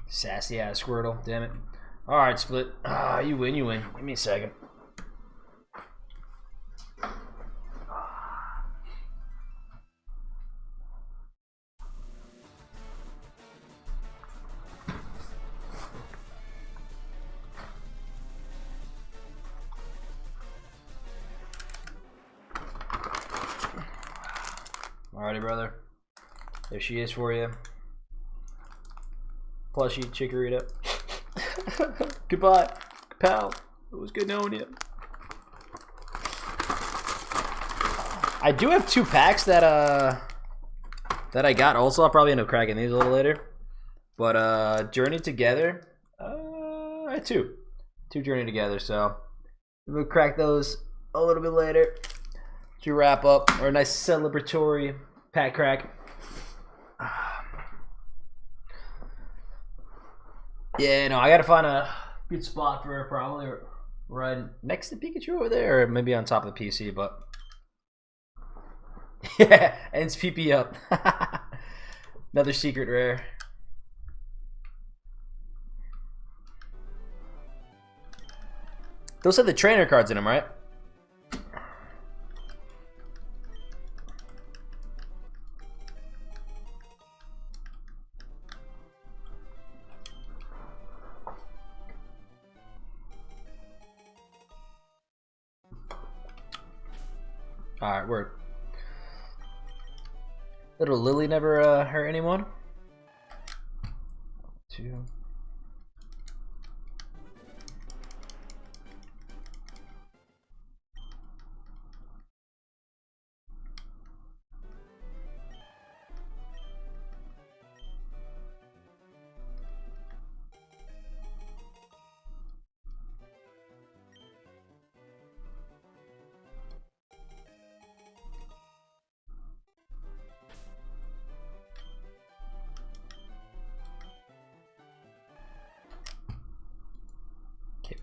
Sassy ass Squirtle, damn it. Alright, Split. You win, you win. Give me a second. Alrighty, brother. There she is for you. Plushie Chikorita. Goodbye, pal. It was good knowing you. I do have 2 packs that I got. Also, I'll probably end up cracking these a little later. But Journey Together, I had 2 Journey Together. So We'll crack those a little bit later to wrap up our nice celebratory pack crack. Yeah, no, I gotta find a good spot for it, probably right next to Pikachu over there, or maybe on top of the PC, but yeah, and it's PP up. Another secret rare. Those have the trainer cards in them, right? Alright, word. Little Lily never hurt anyone. 2.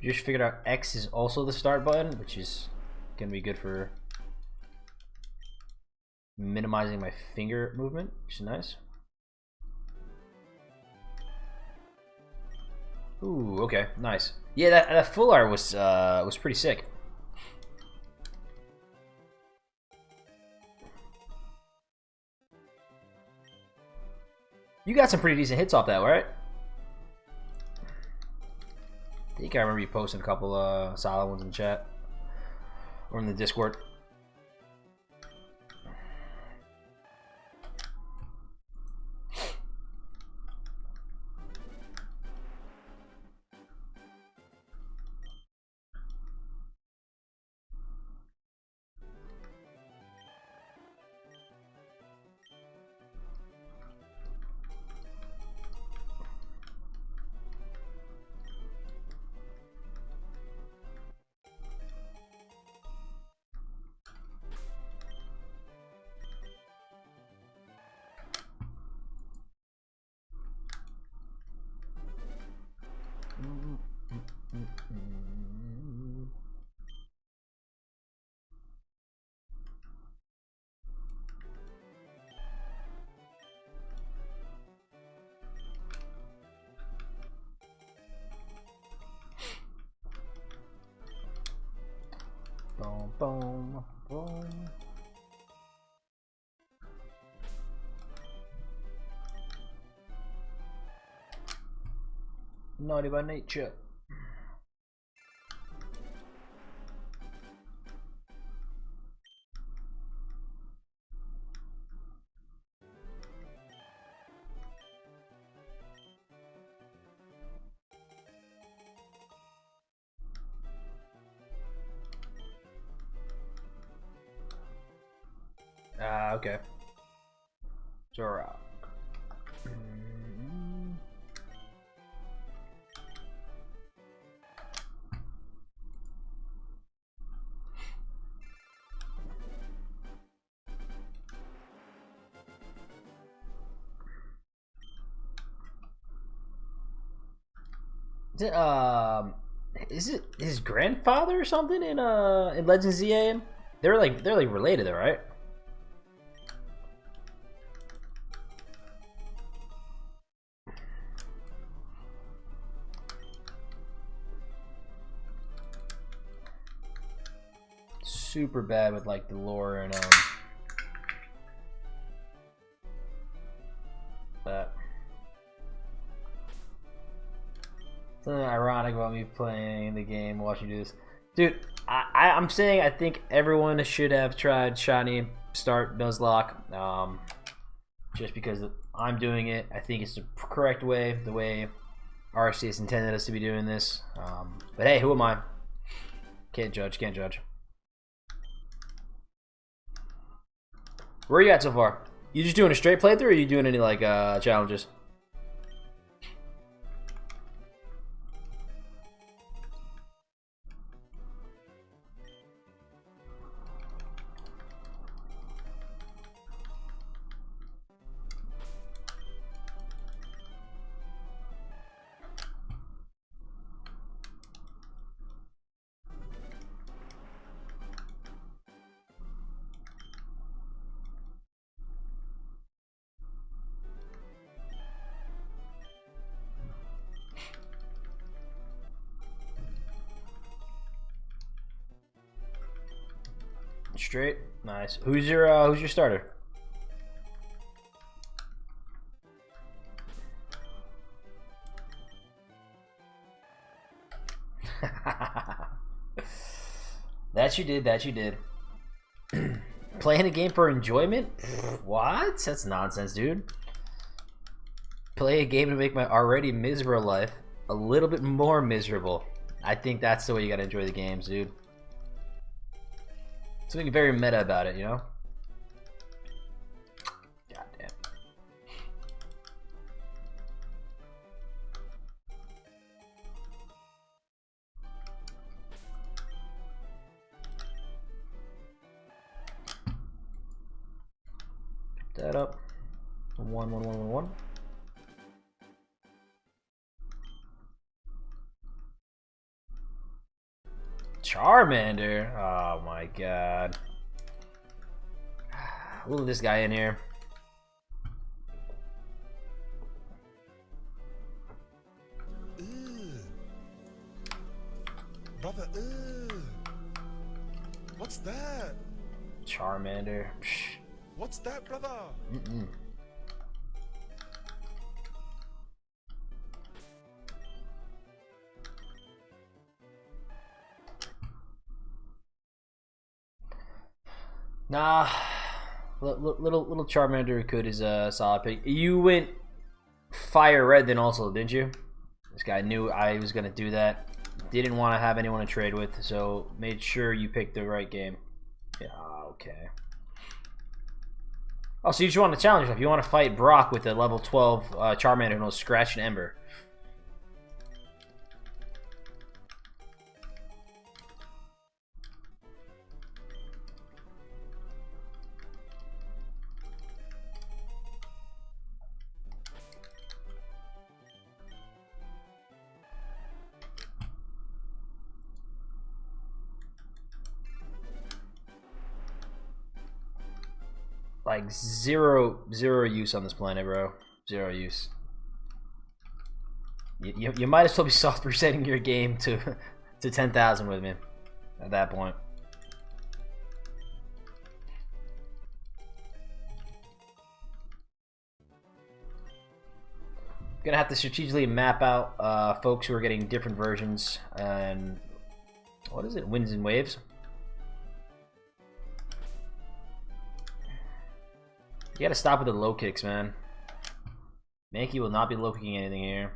We just figured out X is also the start button, which is gonna be good for minimizing my finger movement, which is nice. Ooh, okay, nice. Yeah, that full art was pretty sick. You got some pretty decent hits off that, right? I think I remember you posting a couple solid ones in chat or in the Discord. Boom, boom, boom. Naughty by nature. Okay. Zora. Is it his grandfather or something in Legends ZA? They're like related though, right? Super bad with like the lore and that. Something ironic about me playing the game, watching you do this, dude. I'm saying I think everyone should have tried Shiny Start Nuzlocke. Just because I'm doing it, I think it's the correct way, the way RCS intended us to be doing this. But hey, who am I? Can't judge. Can't judge. Where are you at so far? You just doing a straight playthrough, or are you doing any like challenges? Straight. Nice. Who's your starter? That you did. That you did. Playing a game for enjoyment? What? That's nonsense, dude. Play a game to make my already miserable life a little bit more miserable. I think that's the way you gotta enjoy the games, dude. Something very meta about it, you know? God damn. Pick that up. 1. Charmander. Oh my god. We'll leave this guy in here. Brother, what's that? Charmander. What's that, brother? Nah, little Charmander could is a solid pick. You went FireRed then also, didn't you? This guy knew I was gonna do that. Didn't want to have anyone to trade with, so made sure you picked the right game. Yeah, okay. Oh, so you just want to challenge yourself. You want to fight Brock with a level 12 Charmander who knows Scratch and Ember. Like zero use on this planet, bro. Zero use. You might as well be soft resetting your game to 10,000 with me at that point. Gonna have to strategically map out folks who are getting different versions and what is it? Winds and waves. You gotta stop with the low kicks, man. Mankey will not be low kicking anything here.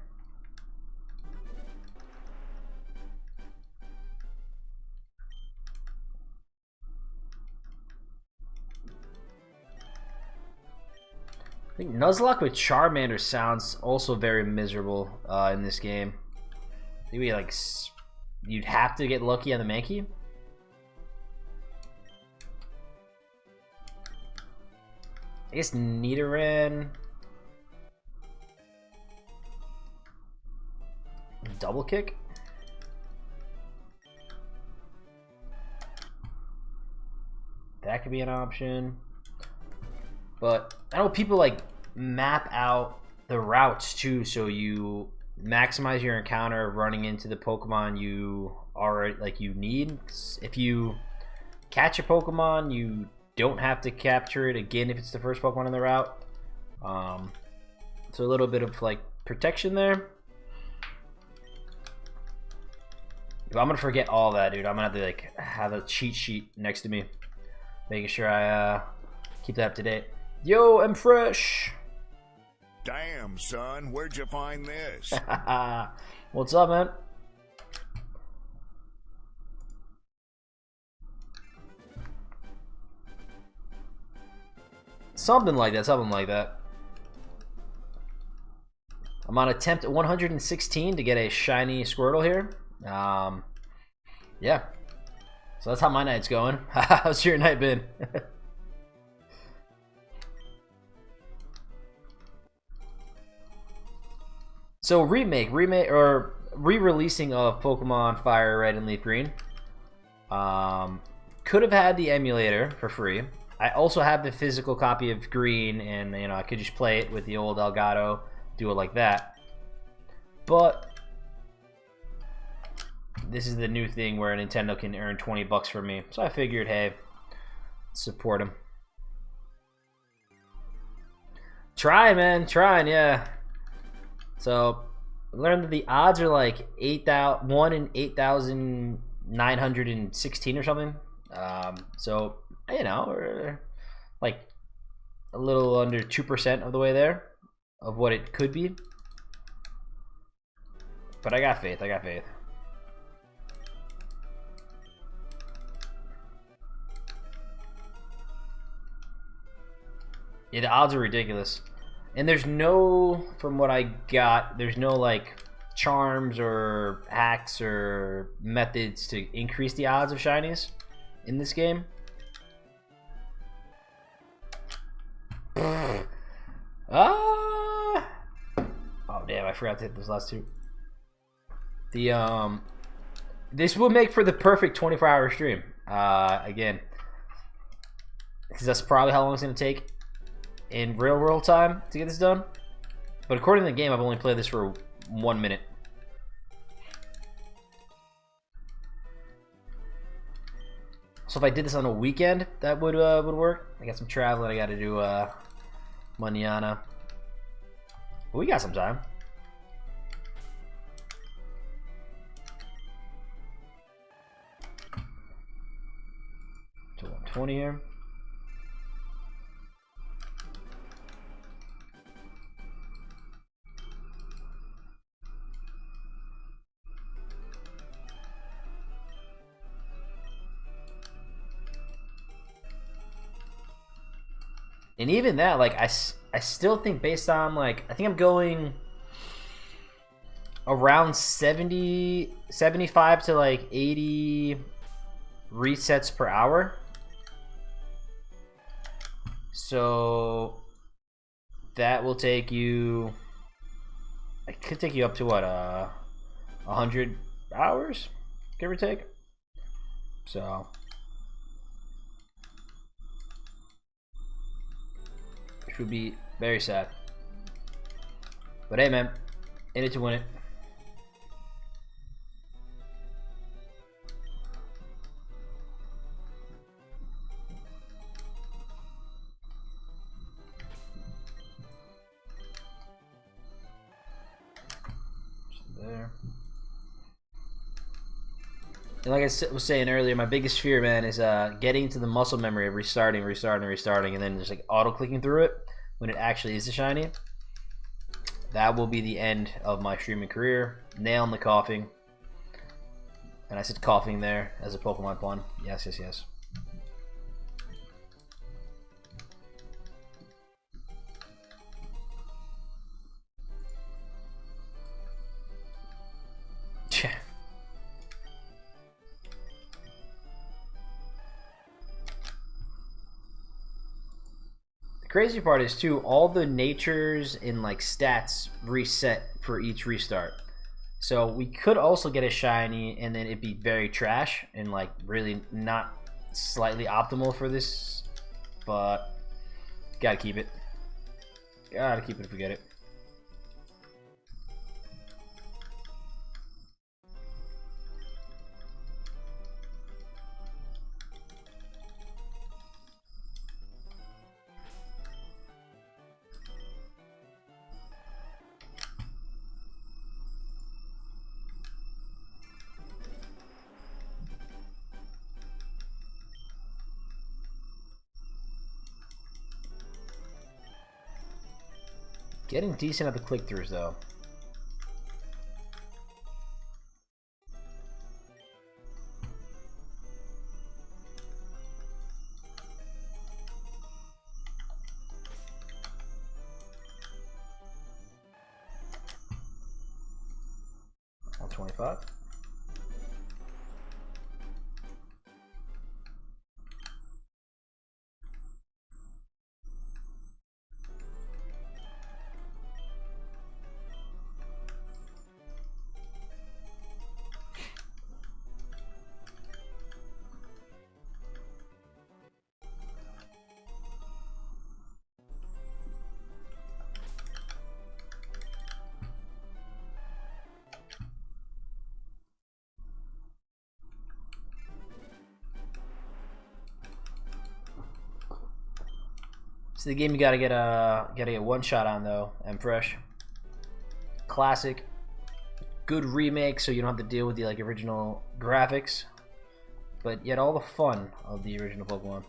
I think Nuzlocke with Charmander sounds also very miserable in this game. Maybe like you'd have to get lucky on the Mankey. I guess Nidoran. Double kick. That could be an option. But I know people like map out the routes too, so you maximize your encounter running into the Pokemon you already you need. If you catch a Pokemon, you don't have to capture it again if it's the first Pokemon in the route. So a little bit of like protection there. But I'm gonna forget all that, dude. I'm gonna have to like have a cheat sheet next to me, making sure I keep that up to date. Yo, I'm fresh. Damn, son, where'd you find this? What's up, man? Something like that, something like that. I'm on attempt 116 to get a shiny Squirtle here. Yeah. So that's how my night's going. How's your night been? So remake or re-releasing of Pokemon FireRed and Leaf Green. Could have had the emulator for free. I also have the physical copy of Green, and you know I could just play it with the old Elgato, do it like that. But this is the new thing where Nintendo can earn $20 for me, so I figured, hey, support him. Trying, man, trying, yeah. So I learned that the odds are like 1 in 8,916 or something. So you know, we're like a little under 2% of the way there of what it could be. But I got faith. I got faith. Yeah, the odds are ridiculous. And there's no, from what I got, there's no like charms or hacks or methods to increase the odds of shinies in this game. Oh damn, I forgot to hit those last two. The this will make for the perfect 24-hour stream. Again, because that's probably how long it's gonna take in real world time to get this done. But according to the game, I've only played this for 1 minute. So if I did this on a weekend, that would work. I got some traveling I got to do mañana. But we got some time. To 120 here. And even that, like, I still think based on, like, I think I'm going around 70, 75 to, like, 80 resets per hour. So that will take you, it could take you up to, what, 100 hours, give or take? So which would be very sad. But hey, man, in it to win it. There. And like I was saying earlier, my biggest fear, man, is getting to the muscle memory of restarting, and then just like auto-clicking through it when it actually is a shiny. That will be the end of my streaming career. Nail in the coughing. And I said coughing there as a Pokemon pun. Yes, yes, yes. Crazy part is too, all the natures and like stats reset for each restart. So we could also get a shiny and then it'd be very trash and like really not slightly optimal for this, but gotta keep it. Gotta keep it if we get it. Getting decent at the click-throughs, though. $125. It's the game you gotta get one shot on though. M Fresh, classic, good remake, so you don't have to deal with the like original graphics, but yet all the fun of the original Pokemon.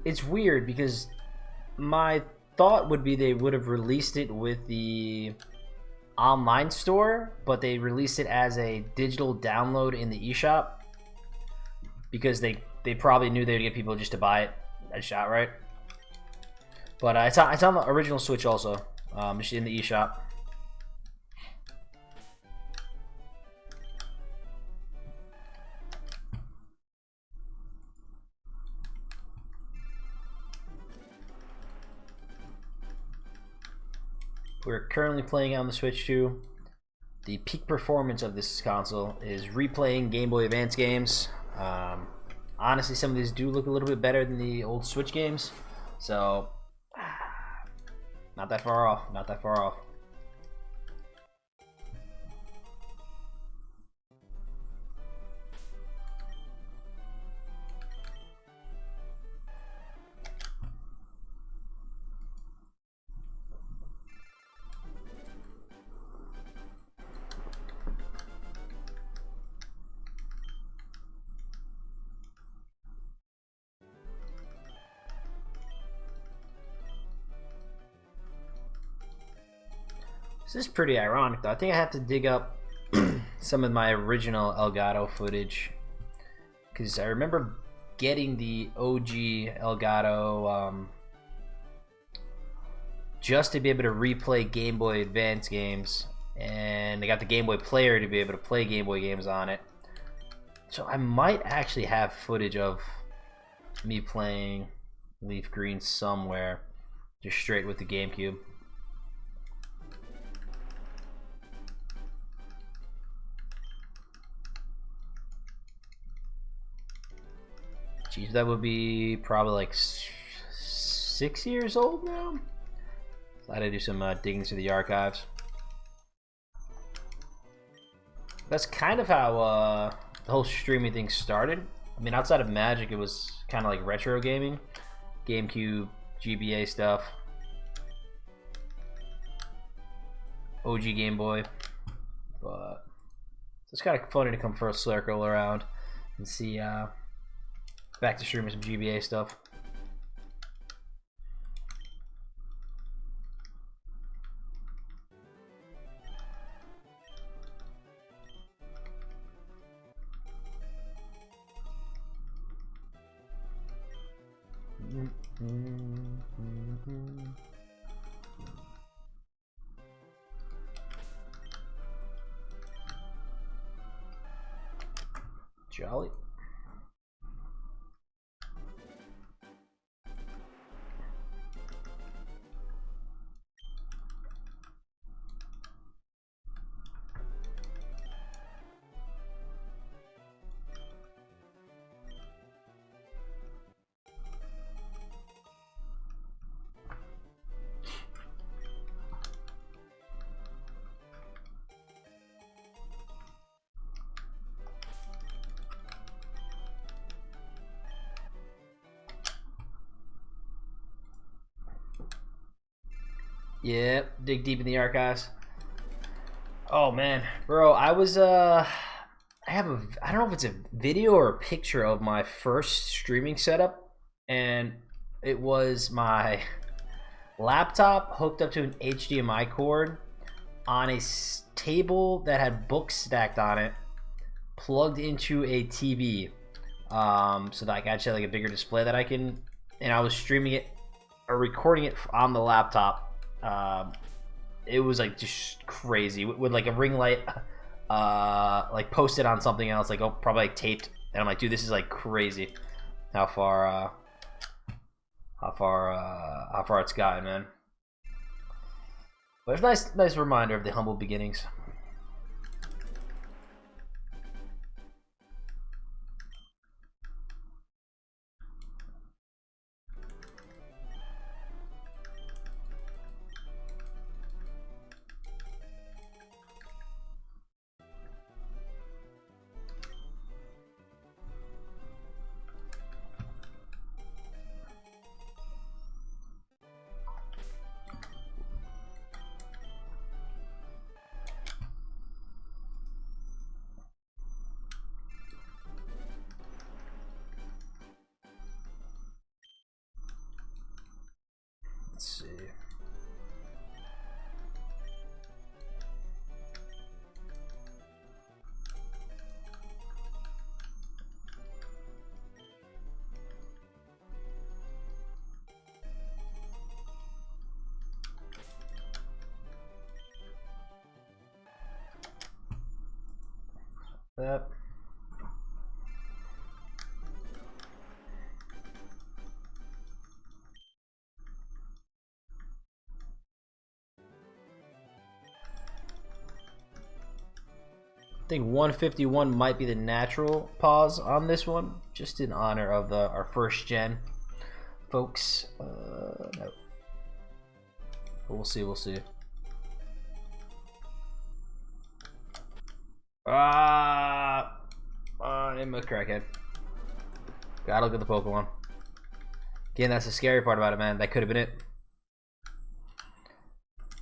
It's weird because my thought would be they would have released it with the online store, but they released it as a digital download in the eShop because they probably knew they'd get people just to buy it just outright. But it's on the original Switch also, just in the eShop. We're currently playing on the Switch too. The peak performance of this console is replaying Game Boy Advance games. Honestly, some of these do look a little bit better than the old Switch games, so not that far off. Not that far off. This is pretty ironic though. I think I have to dig up some of my original Elgato footage because I remember getting the OG Elgato just to be able to replay Game Boy Advance games, and I got the Game Boy Player to be able to play Game Boy games on it. So I might actually have footage of me playing Leaf Green somewhere, just straight with the GameCube. Geez, that would be probably like 6 years old now. So I had to do some digging through the archives. That's kind of how the whole streaming thing started. I mean, outside of Magic, it was kind of like retro gaming, GameCube, GBA stuff, OG Game Boy. But it's kind of funny to come for a circle around and see. Back to streaming some GBA stuff. Jolly. Yep, dig deep in the archives. Oh man, bro, I was I don't know if it's a video or a picture of my first streaming setup, and it was my laptop hooked up to an HDMI cord on a table that had books stacked on it, plugged into a TV, so that I could actually have like a bigger display that I can, and I was streaming it or recording it on the laptop. It was like just crazy with like a ring light, like posted on something else, like probably like taped, and I'm like, dude, this is like crazy how far it's gotten, man. But it's a nice reminder of the humble beginnings. that. I think 151 might be the natural pause on this one, just in honor of our first gen folks. No. But we'll see, we'll see. I'm a crackhead. Gotta look at the Pokemon. Again, that's the scary part about it, man. That could have been it.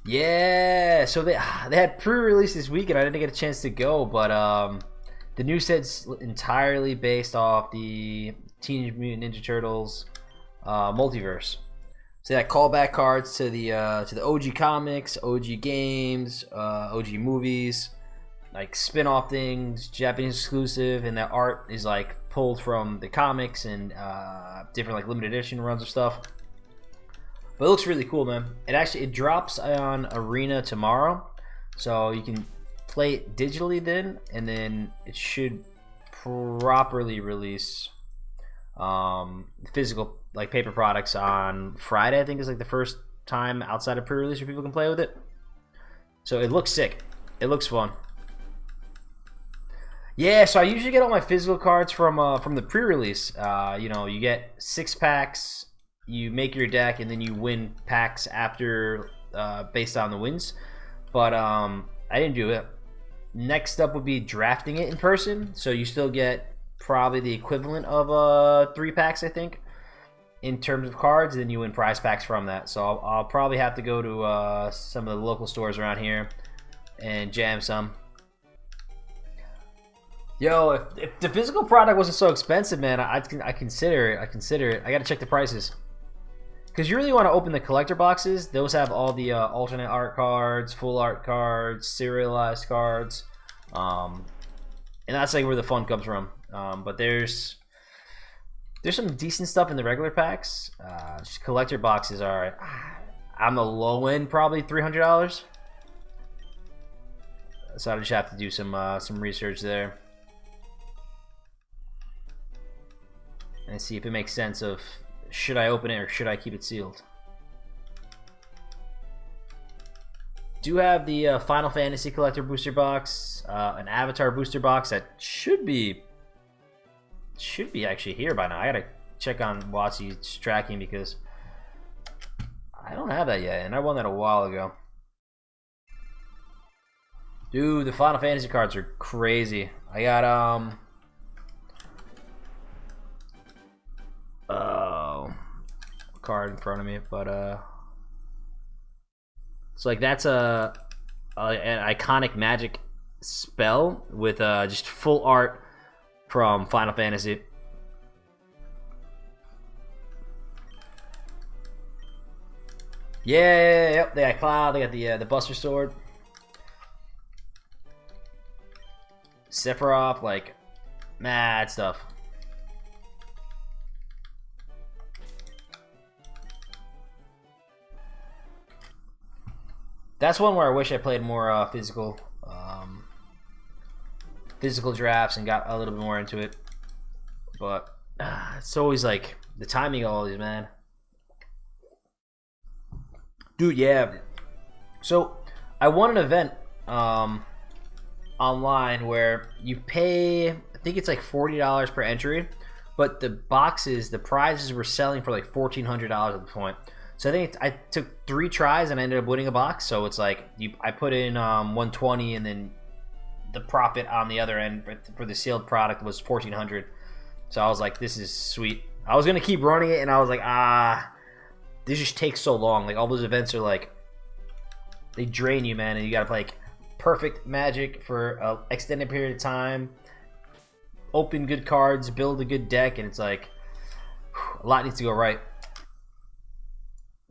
Yeah, so they had pre-release this week, and I didn't get a chance to go, but the new set's entirely based off the Teenage Mutant Ninja Turtles multiverse. So they had callback cards to the OG comics, OG games, OG movies, like spin-off things, Japanese exclusive, and that art is like pulled from the comics and different like limited edition runs of stuff. But it looks really cool, man. It drops on Arena tomorrow, so you can play it digitally then, and then it should properly release physical like paper products on Friday. I think is like the first time outside of pre-release where people can play with it. So it looks sick. It looks fun. Yeah, so I usually get all my physical cards from the pre-release. You know, you get 6 packs. You make your deck, and then you win packs after based on the wins. But I didn't do it. Next up would be drafting it in person. So you still get probably the equivalent of 3 packs, I think, in terms of cards. And then you win prize packs from that. So I'll probably have to go to some of the local stores around here and jam some. Yo, if the physical product wasn't so expensive, man, I consider it. I consider it. I gotta check the prices. Because you really want to open the collector boxes. Those have all the alternate art cards, full art cards, serialized cards. And that's like where the fun comes from. But there's some decent stuff in the regular packs. Just collector boxes are on the low end, probably $300. So I just have to do some research there. And see if it makes sense of should I open it or should I keep it sealed. Do have the Final Fantasy Collector Booster Box, an Avatar Booster Box that should be actually here by now. I gotta check on Watsy's tracking because I don't have that yet, and I won that a while ago. Dude, the Final Fantasy cards are crazy. I got card in front of me, but so like that's an iconic magic spell with just full art from Final Fantasy. Yeah, yep. They got Cloud. They got the Buster Sword, Sephiroth, like mad stuff. That's one where I wish I played more physical drafts and got a little bit more into it. But it's always like the timing of all these, man. Dude, yeah. So I won an event online where you pay, I think it's like $40 per entry, but the boxes, the prizes were selling for like $1,400 at the point. So I think I took 3 tries and I ended up winning a box. So it's like I put in 120, and then the profit on the other end for the sealed product was $1,400. So I was like, this is sweet. I was gonna keep running it, and I was like, this just takes so long. Like all those events are like, they drain you, man, and you gotta play like perfect Magic for an extended period of time, open good cards, build a good deck, and it's like a lot needs to go right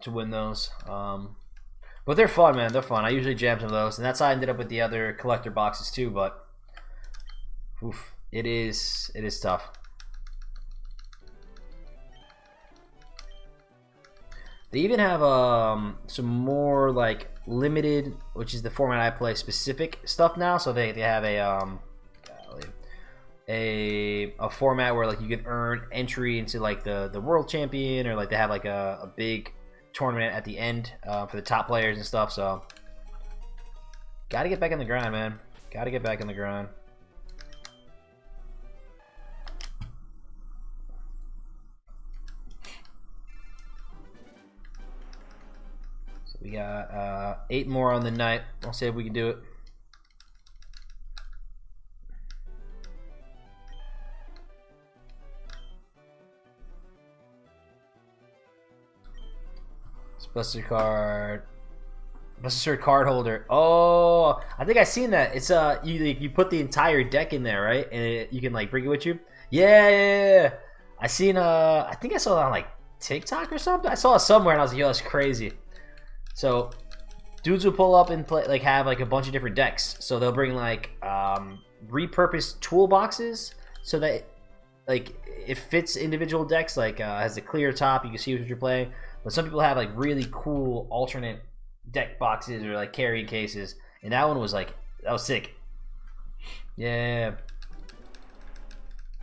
to win those. But they're fun, man. They're fun. I usually jam some of those, and that's how I ended up with the other collector boxes too. But oof, it is tough. They even have some more like limited, which is the format I play, specific stuff now. So they have a a format where like you can earn entry into like the world champion, or like they have like a big tournament at the end for the top players and stuff. So gotta get back in the grind, man. Gotta get back in the grind. So we got 8 more on the night. I'll see if we can do it. Buster card. Buster card holder. Oh, I think I seen that. It's you put the entire deck in there, right? And you can like bring it with you. Yeah. I seen I think I saw it on like TikTok or something. I saw it somewhere and I was like, yo, that's crazy. So dudes will pull up and play, like have like a bunch of different decks. So they'll bring like repurposed toolboxes so that like it fits individual decks. Like has a clear top, you can see what you're playing. But some people have like really cool alternate deck boxes or like carrying cases, and that one was like, that was sick. Yeah,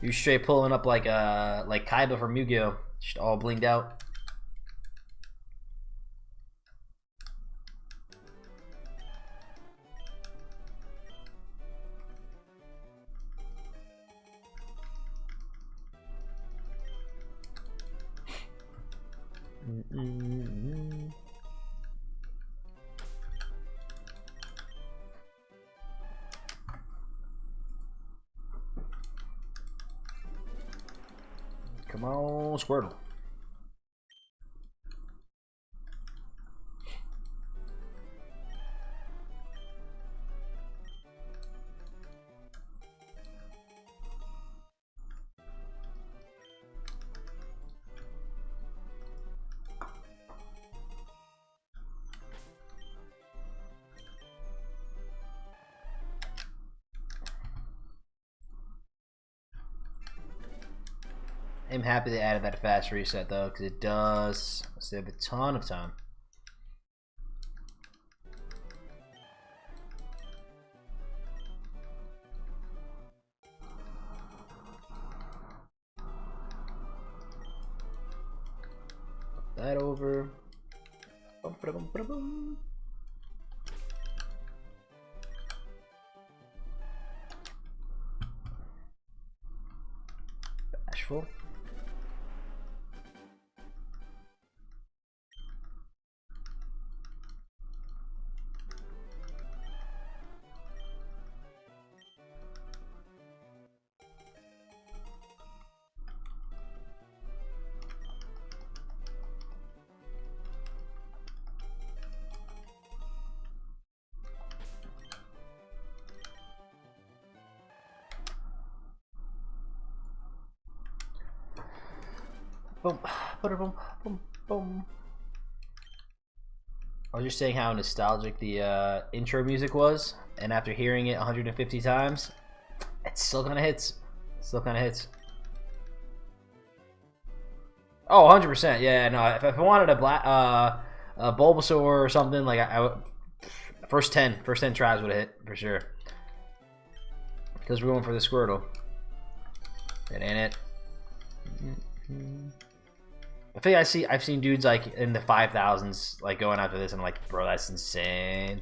you're straight pulling up like Kaiba from Yu-Gi-Oh, just all blinged out. Come on, Squirtle. I'm happy they added that fast reset though, because it does save a ton of time. Put that over. Bashful. Boom, boom, boom, boom. I was just saying how nostalgic the intro music was, and after hearing it 150 times, it still kind of hits. Still kind of hits. Oh, 100%. Yeah, no. If I wanted a black, a Bulbasaur or something, like I would, first 10 tries would have hit for sure. Because we're going for the Squirtle. That ain't it. I think I've seen dudes like in the 5,000s like going after this, and I'm like, bro, that's insane.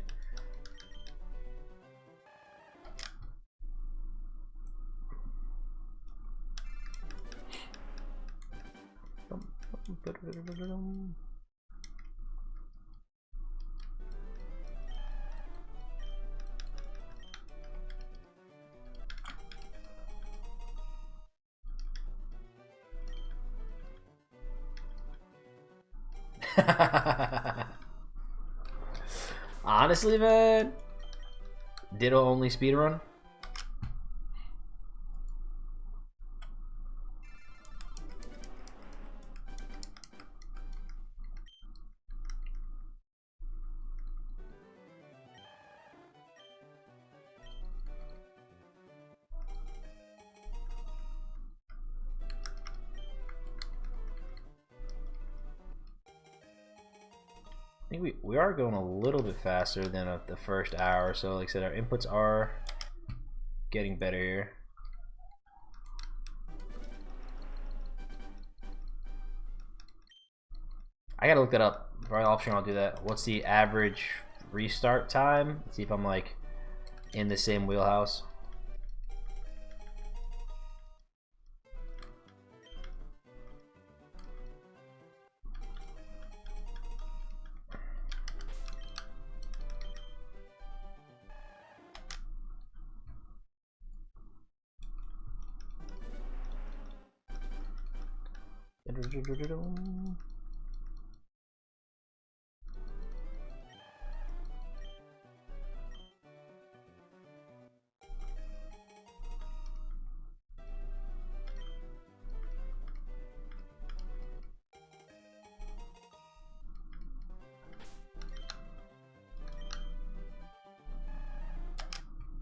Honestly, man, Ditto only speedrun. I think we are going a little bit faster than the first hour, so like I said, our inputs are getting better here. I gotta look that up. Right off stream, I'll do that. What's the average restart time? Let's see if I'm like in the same wheelhouse.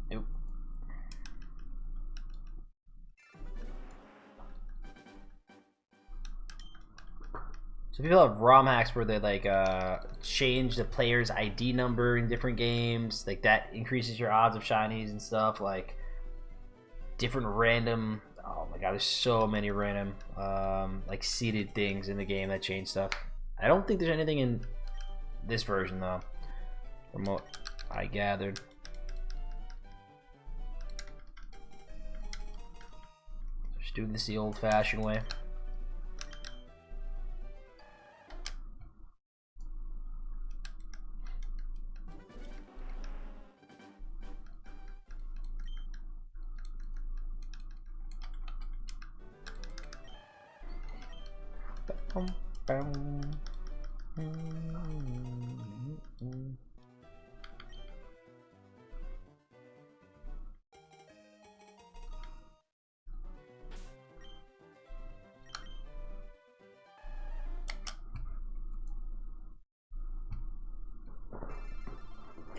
Nope. So people have ROM hacks where they like change the player's ID number in different games, like that increases your odds of shinies and stuff. Like different random. Oh my god, there's so many random like seeded things in the game that change stuff. I don't think there's anything in this version though, from what I gathered. Just doing this the old-fashioned way.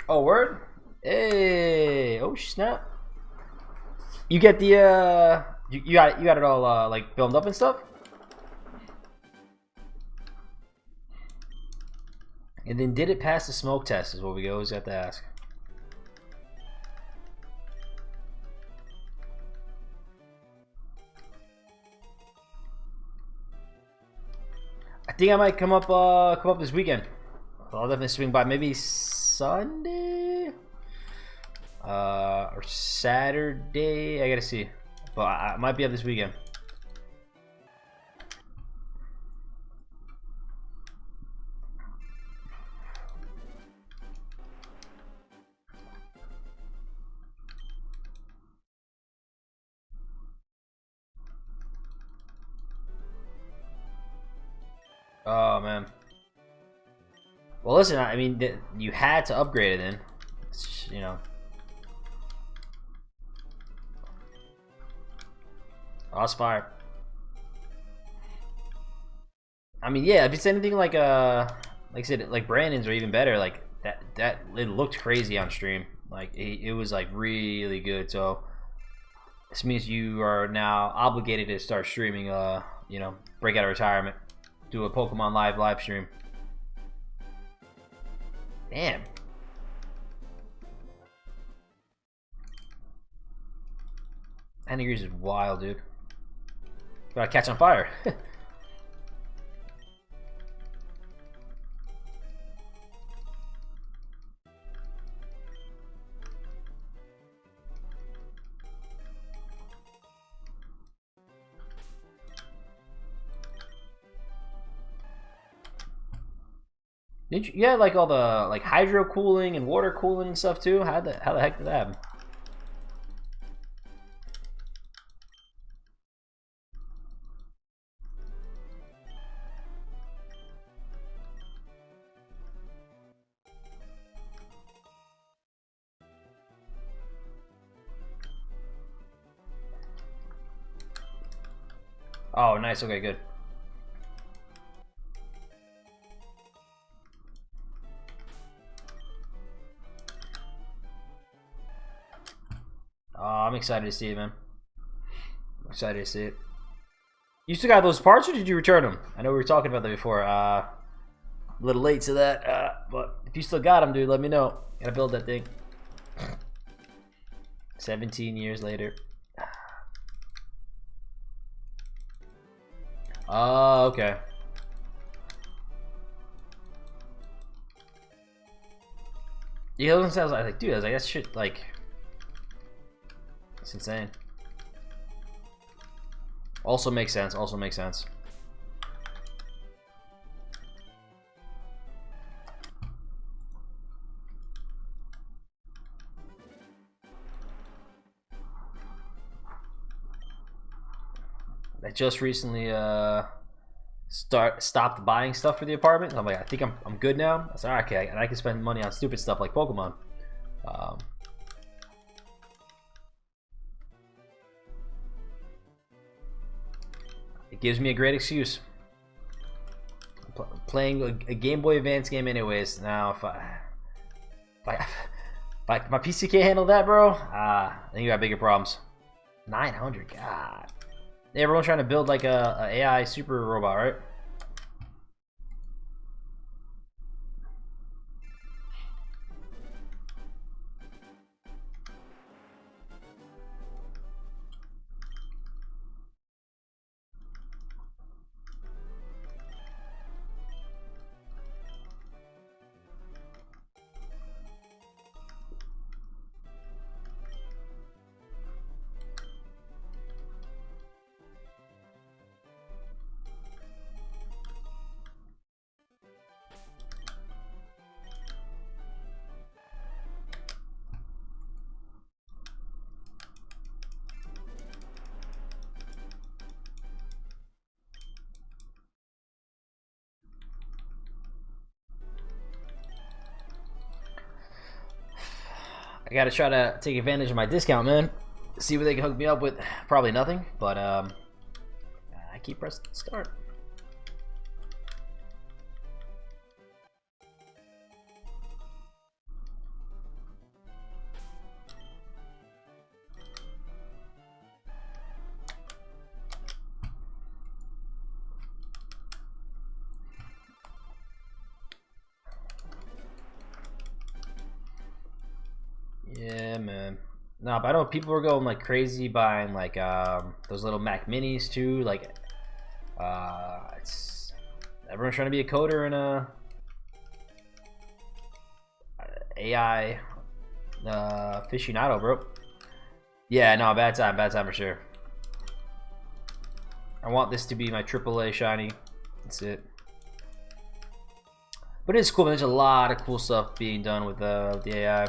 Oh, word? Hey, oh snap! You get the you got it all like filmed up and stuff. And then did it pass the smoke test is what we always have to ask. I think I might come up this weekend. I'll definitely swing by maybe Sunday or Saturday. I gotta see, but I might be up this weekend. Oh man. Well, listen. I mean, you had to upgrade it. Then, it's just, you know. Lost fire. I mean, yeah. If it's anything like I said, like Brandon's or even better, like that it looked crazy on stream. Like it was like really good. So this means you are now obligated to start streaming. You know, break out of retirement. Do a Pokemon live stream. Damn. 10 degrees is wild, dude. Gotta catch on fire. Did you had like all the like hydro cooling and water cooling and stuff too? How the heck did that happen? Oh, nice. Okay, good. I'm excited to see it, man. I'm excited to see it. You still got those parts, or did you return them? I know we were talking about that before. A little late to that, but if you still got them, dude, let me know. Gotta build that thing. 17 years later. Oh, okay. Yeah, those sounds like, dude, I was like, that shit, like, it's insane. Also makes sense. Also makes sense. I just recently stopped buying stuff for the apartment. I'm like, I think I'm good now. I said, all right, okay, and I can spend money on stupid stuff like Pokemon. It gives me a great excuse. I'm playing a Game Boy Advance game anyways. Now, if my PC can't handle that, bro, I think you got bigger problems. 900, God. Everyone's trying to build like a AI super robot, right? I gotta try to take advantage of my discount, man. See what they can hook me up with. Probably nothing, but I keep pressing start. Yeah, man. No, but I know people are going like crazy buying like those little Mac Minis too. Like, it's everyone's trying to be a coder and a AI aficionado, bro. Yeah, no, bad time for sure. I want this to be my AAA shiny. That's it. But it's cool, man. There's a lot of cool stuff being done with the AI.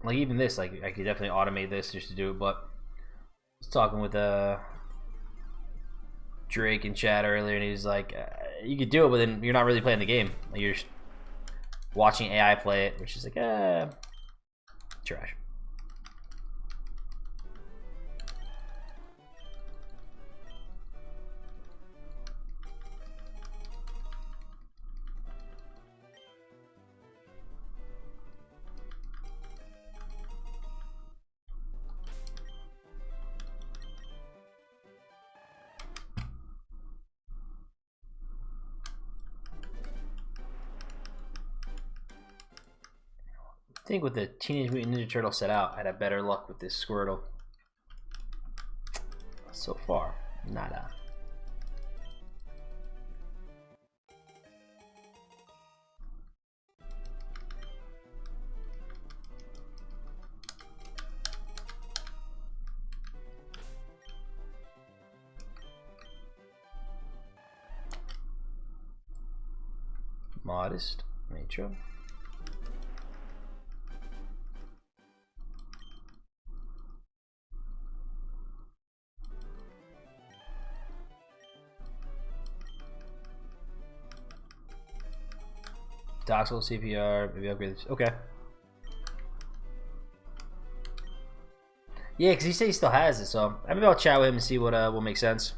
Like even this, like I could definitely automate this just to do it. But I was talking with Drake in chat earlier, and he's like, "You could do it, but then you're not really playing the game. Like, you're just watching AI play it," which is like, trash. I think with the Teenage Mutant Ninja Turtle set out, I'd have better luck with this Squirtle. So far, nada. Modest nature. Doxel CPR, maybe upgrade this. Okay. Yeah, because he said he still has it, so maybe I'll chat with him and see what makes sense.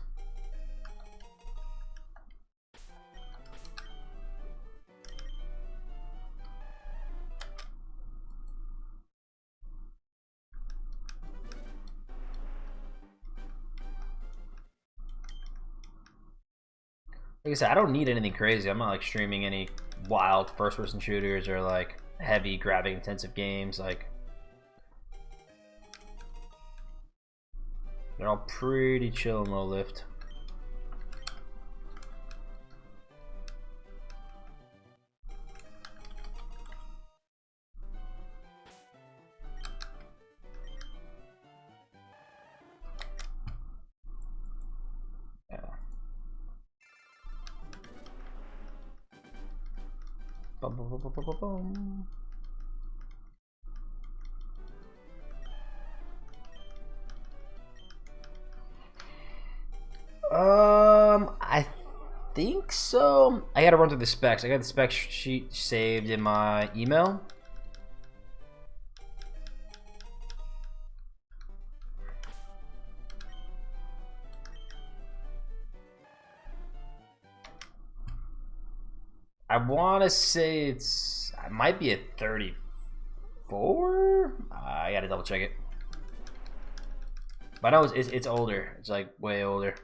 Like I said, I don't need anything crazy. I'm not like streaming any wild first-person shooters or like heavy grabbing-intensive games. Like, they're all pretty chill and low lift. Bum, bum, bum, bum, bum, bum. I think so. I gotta run through the specs. I got the spec sheet saved in my email. I want to say it might be a 34. I gotta double check it. But I know it's older. It's like way older.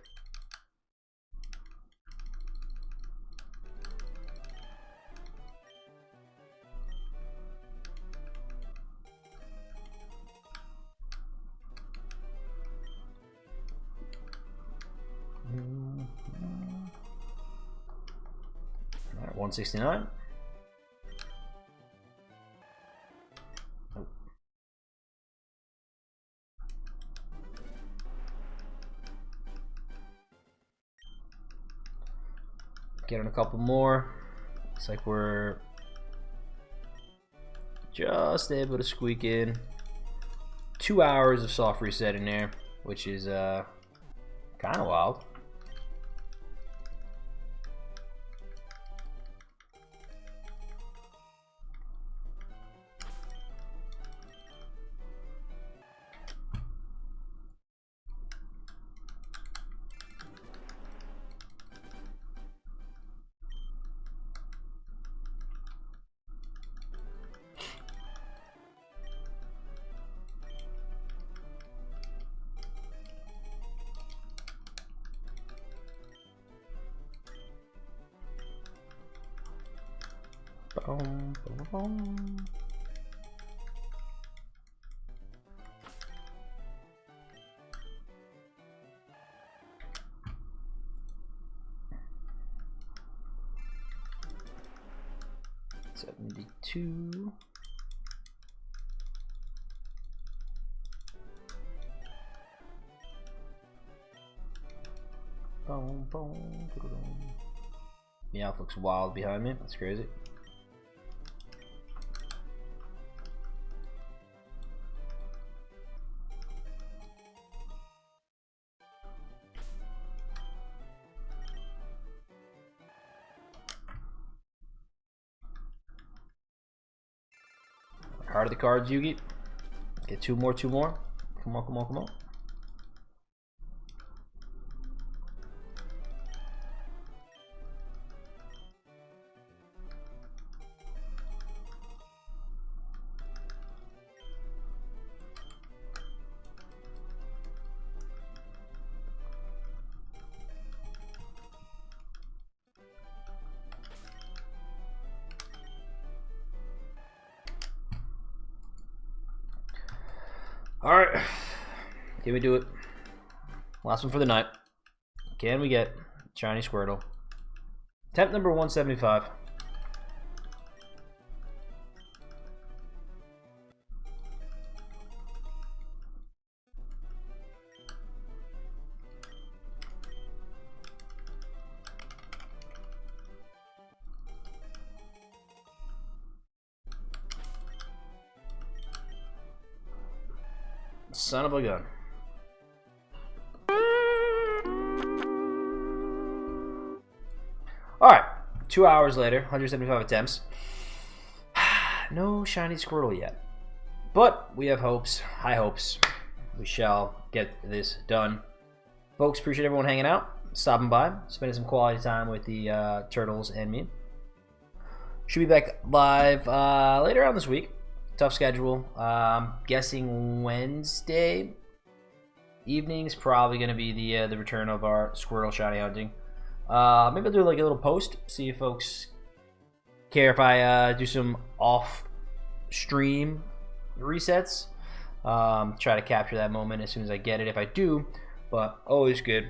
All right, 169. Getting a couple more. Looks like we're just able to squeak in 2 hours of soft reset in there, which is kind of wild. Boom, boom, boom. $72. Boom, boom, boom. Meowth looks wild behind me. That's crazy. Heart of the cards, Yugi. Get two more, two more. Come on, come on, come on. Alright, can we do it? Last one for the night. Can we get shiny Squirtle? Temp number 175. Son of a gun. Alright, 2 hours later, 175 attempts. No shiny Squirtle yet. But we have hopes, high hopes. We shall get this done. Folks, appreciate everyone hanging out, stopping by, spending some quality time with the turtles and me. Should be back live later on this week. Tough schedule. I'm guessing Wednesday evening's probably going to be the return of our Squirtle shiny hunting. Maybe I'll do like a little post, see if folks care if I do some off-stream resets. Try to capture that moment as soon as I get it, if I do. But always good.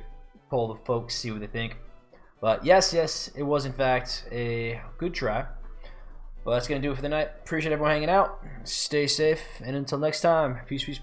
Poll the folks, see what they think. But yes, it was in fact a good try. Well, that's going to do it for the night. Appreciate everyone hanging out. Stay safe, and until next time, peace, peace.